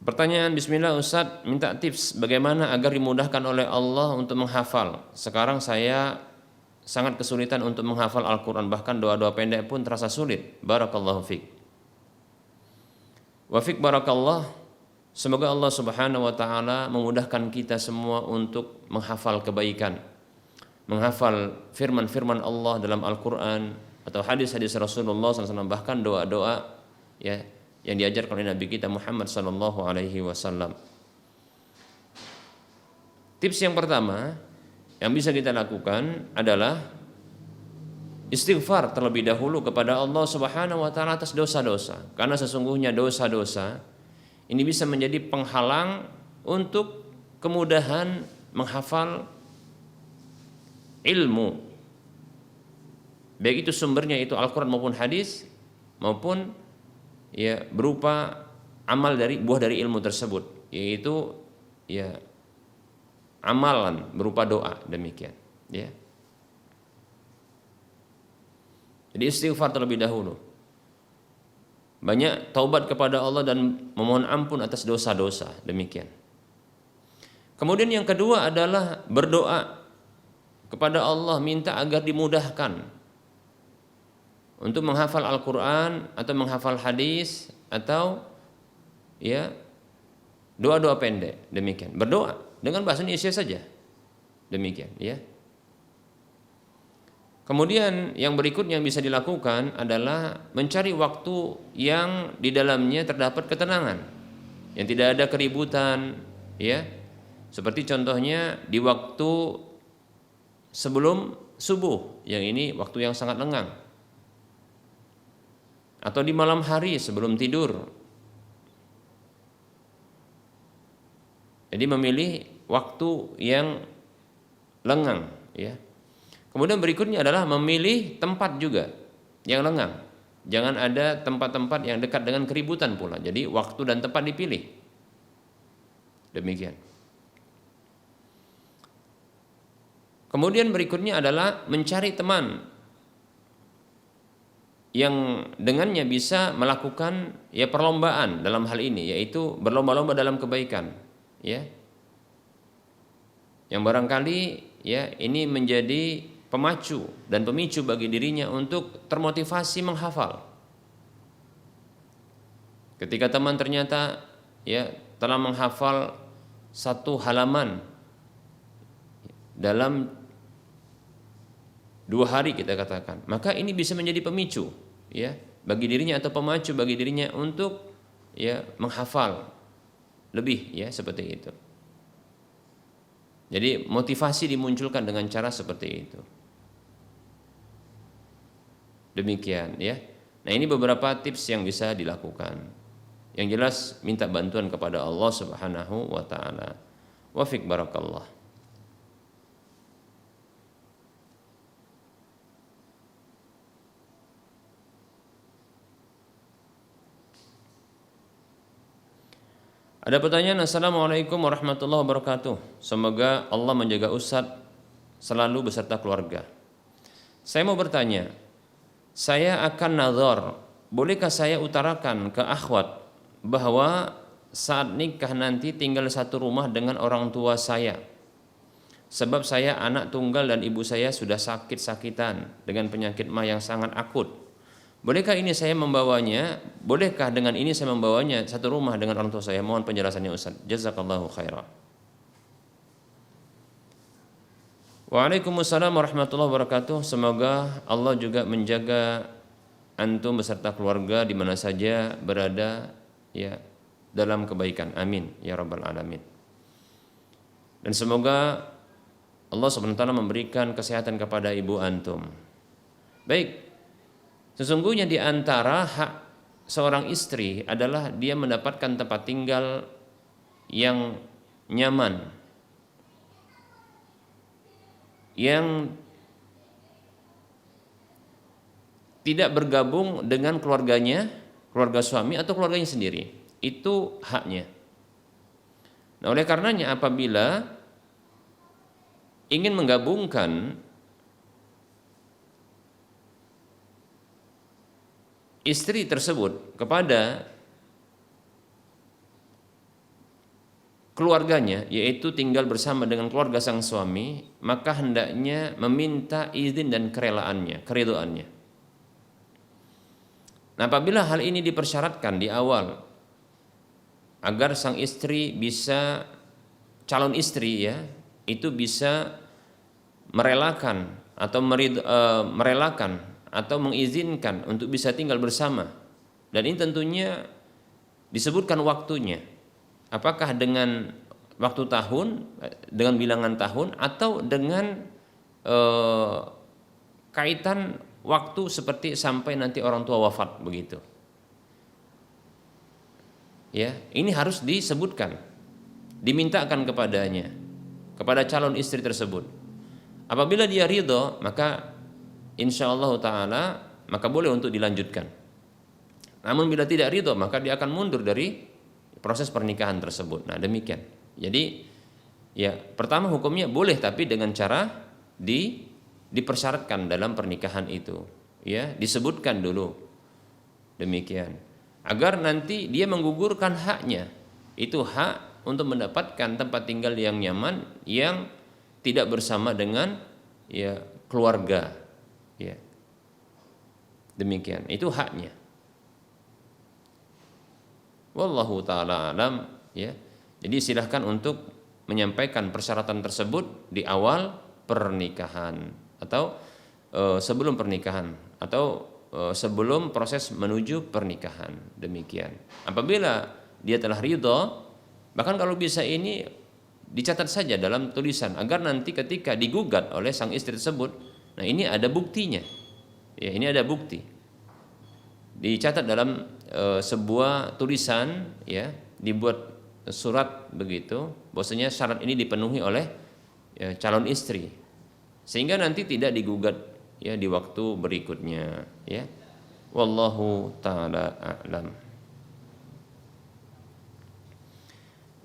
pertanyaan, bismillah Ustadz, minta tips bagaimana agar dimudahkan oleh Allah untuk menghafal. Sekarang saya sangat kesulitan untuk menghafal Al-Quran, bahkan doa-doa pendek pun terasa sulit. Barakallahu fiq. Wa fiq barakallah. Semoga Allah subhanahu wa ta'ala memudahkan kita semua untuk menghafal kebaikan, menghafal firman-firman Allah dalam Al-Quran atau hadis-hadis Rasulullah SAW, bahkan doa-doa, ya, yang diajarkan oleh Nabi kita Muhammad sallallahu alaihi wasallam. Tips yang pertama yang bisa kita lakukan adalah istighfar terlebih dahulu kepada Allah Subhanahu wa taala atas dosa-dosa, karena sesungguhnya dosa-dosa ini bisa menjadi penghalang untuk kemudahan menghafal ilmu, baik itu sumbernya itu Al-Quran maupun hadis, maupun, ya, berupa amal dari buah dari ilmu tersebut, yaitu ya amalan berupa doa, demikian ya. Jadi istighfar terlebih dahulu, banyak taubat kepada Allah dan memohon ampun atas dosa-dosa, demikian. Kemudian yang kedua adalah berdoa kepada Allah, minta agar dimudahkan untuk menghafal Al-Quran atau menghafal hadis atau ya doa-doa pendek, demikian. Berdoa dengan bahasa Indonesia saja, demikian ya. Kemudian yang berikutnya yang bisa dilakukan adalah mencari waktu yang di dalamnya terdapat ketenangan, yang tidak ada keributan ya. Seperti contohnya di waktu sebelum subuh, yang ini waktu yang sangat lengang, atau di malam hari sebelum tidur. Jadi memilih waktu yang lengang ya. Kemudian berikutnya adalah memilih tempat juga yang lengang. Jangan ada tempat-tempat yang dekat dengan keributan pula. Jadi waktu dan tempat dipilih. Demikian. Kemudian berikutnya adalah mencari teman yang dengannya bisa melakukan ya perlombaan dalam hal ini, yaitu berlomba-lomba dalam kebaikan ya. Yang barangkali ya ini menjadi pemacu dan pemicu bagi dirinya untuk termotivasi menghafal. Ketika teman ternyata ya telah menghafal satu halaman dalam 2 hari kita katakan, maka ini bisa menjadi pemicu ya bagi dirinya atau pemacu bagi dirinya untuk ya menghafal lebih ya, seperti itu. Jadi motivasi dimunculkan dengan cara seperti itu. Demikian ya. Nah, ini beberapa tips yang bisa dilakukan. Yang jelas minta bantuan kepada Allah Subhanahu wa taala. Wa fiq barakallah. Ada pertanyaan, Assalamualaikum warahmatullahi wabarakatuh. Semoga Allah menjaga Ustadz selalu beserta keluarga. Saya mau bertanya, saya akan nazar, bolehkah saya utarakan ke akhwat bahwa saat nikah nanti tinggal satu rumah dengan orang tua saya? Sebab saya anak tunggal dan ibu saya sudah sakit-sakitan dengan penyakit mah yang sangat akut. Bolehkah ini saya membawanya? Bolehkah dengan ini saya membawanya satu rumah dengan orang tua saya? Mohon penjelasannya Ustaz. Jazakallahu khairan. Waalaikumsalam warahmatullahi wabarakatuh. Semoga Allah juga menjaga antum beserta keluarga di mana saja berada ya dalam kebaikan. Amin ya rabbal alamin. Dan semoga Allah SWT memberikan kesehatan kepada ibu antum. Baik. Sesungguhnya di antara hak seorang istri adalah dia mendapatkan tempat tinggal yang nyaman, yang tidak bergabung dengan keluarganya, keluarga suami atau keluarganya sendiri. Itu haknya. Nah, oleh karenanya apabila ingin menggabungkan istri tersebut kepada keluarganya, yaitu tinggal bersama dengan keluarga sang suami, maka hendaknya meminta izin dan kerelaannya, keridhaannya. Nah, apabila hal ini dipersyaratkan di awal agar sang istri bisa, calon istri ya, itu bisa merelakan atau merelakan atau mengizinkan untuk bisa tinggal bersama, dan ini tentunya disebutkan waktunya, apakah dengan waktu tahun, dengan bilangan tahun, atau dengan kaitan waktu seperti sampai nanti orang tua wafat begitu. Ya, ini harus disebutkan, dimintakan kepadanya, kepada calon istri tersebut. Apabila dia ridho, maka insyaallah ta'ala maka boleh untuk dilanjutkan. Namun bila tidak ridho, maka dia akan mundur dari proses pernikahan tersebut. Nah, demikian. Jadi ya, pertama hukumnya boleh tapi dengan cara dipersyaratkan dalam pernikahan itu. Ya, disebutkan dulu. Demikian. Agar nanti dia menggugurkan haknya. Itu hak untuk mendapatkan tempat tinggal yang nyaman yang tidak bersama dengan ya keluarga. Ya. Demikian. Itu haknya. Wallahu taala alam, ya. Jadi silahkan untuk menyampaikan persyaratan tersebut di awal pernikahan atau sebelum pernikahan atau sebelum proses menuju pernikahan. Demikian. Apabila dia telah ridho, bahkan kalau bisa ini dicatat saja dalam tulisan agar nanti ketika digugat oleh sang istri tersebut, nah ini ada buktinya. Ya, ini ada bukti. Dicatat dalam sebuah tulisan, ya, dibuat surat begitu, bahwasanya syarat ini dipenuhi oleh ya, calon istri, sehingga nanti tidak digugat ya di waktu berikutnya, ya. Wallahu taala a'lam.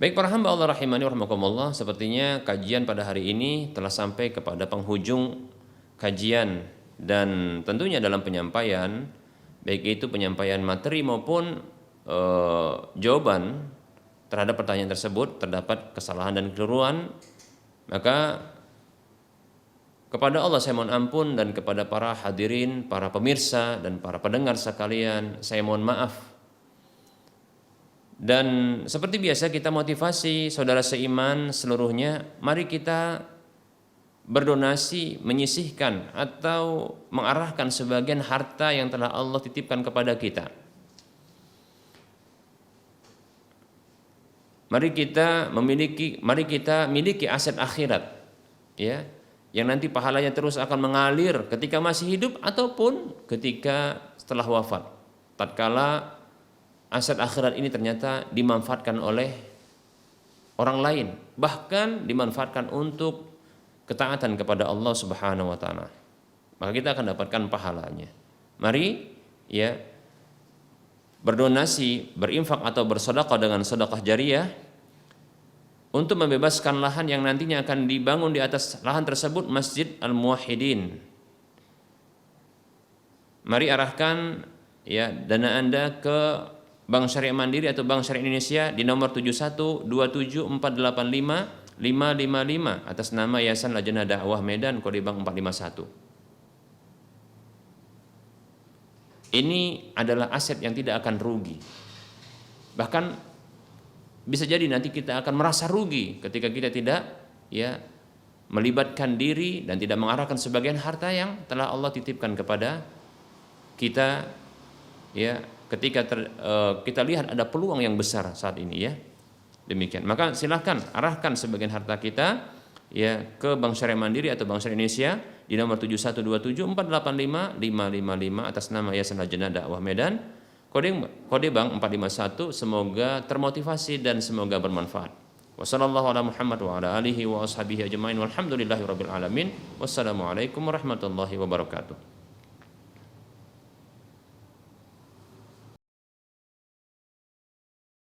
Baik para hamba Allah rahimani rahimakumullah, sepertinya kajian pada hari ini telah sampai kepada penghujung kajian, dan tentunya dalam penyampaian baik itu penyampaian materi maupun jawaban terhadap pertanyaan tersebut terdapat kesalahan dan kekeliruan, maka kepada Allah saya mohon ampun, dan kepada para hadirin, para pemirsa dan para pendengar sekalian saya mohon maaf. Dan seperti biasa kita motivasi saudara seiman seluruhnya, mari kita berdonasi, menyisihkan atau mengarahkan sebagian harta yang telah Allah titipkan kepada kita. Mari kita miliki aset akhirat, ya, yang nanti pahalanya terus akan mengalir ketika masih hidup ataupun ketika setelah wafat. Tatkala aset akhirat ini ternyata dimanfaatkan oleh orang lain, bahkan dimanfaatkan untuk ketaatan kepada Allah Subhanahu wa taala, maka kita akan dapatkan pahalanya. Mari ya berdonasi, berinfak atau bersedekah dengan sedekah jariyah untuk membebaskan lahan yang nantinya akan dibangun di atas lahan tersebut Masjid Al-Muwahhidin. Mari arahkan ya dana Anda ke Bank Syariah Mandiri atau Bank Syariah Indonesia di nomor 7127485555 atas nama Yayasan Lajnah Dakwah Medan, kode bank 451. Ini adalah aset yang tidak akan rugi. Bahkan bisa jadi nanti kita akan merasa rugi ketika kita tidak ya melibatkan diri dan tidak mengarahkan sebagian harta yang telah Allah titipkan kepada kita, ya, ketika kita lihat ada peluang yang besar saat ini, ya. Demikian. Maka silahkan arahkan sebagian harta kita ya ke Bank Syariah Mandiri atau Bank Syariah Indonesia di nomor 7127485555 atas nama Yayasan Lajnah Dakwah Medan, kode bank 451. Semoga termotivasi dan semoga bermanfaat. Wassallallahu ala Muhammad wa ala alihi wa ashabihi ajmain walhamdulillahirabbil alamin. Wassalamualaikum warahmatullahi wabarakatuh.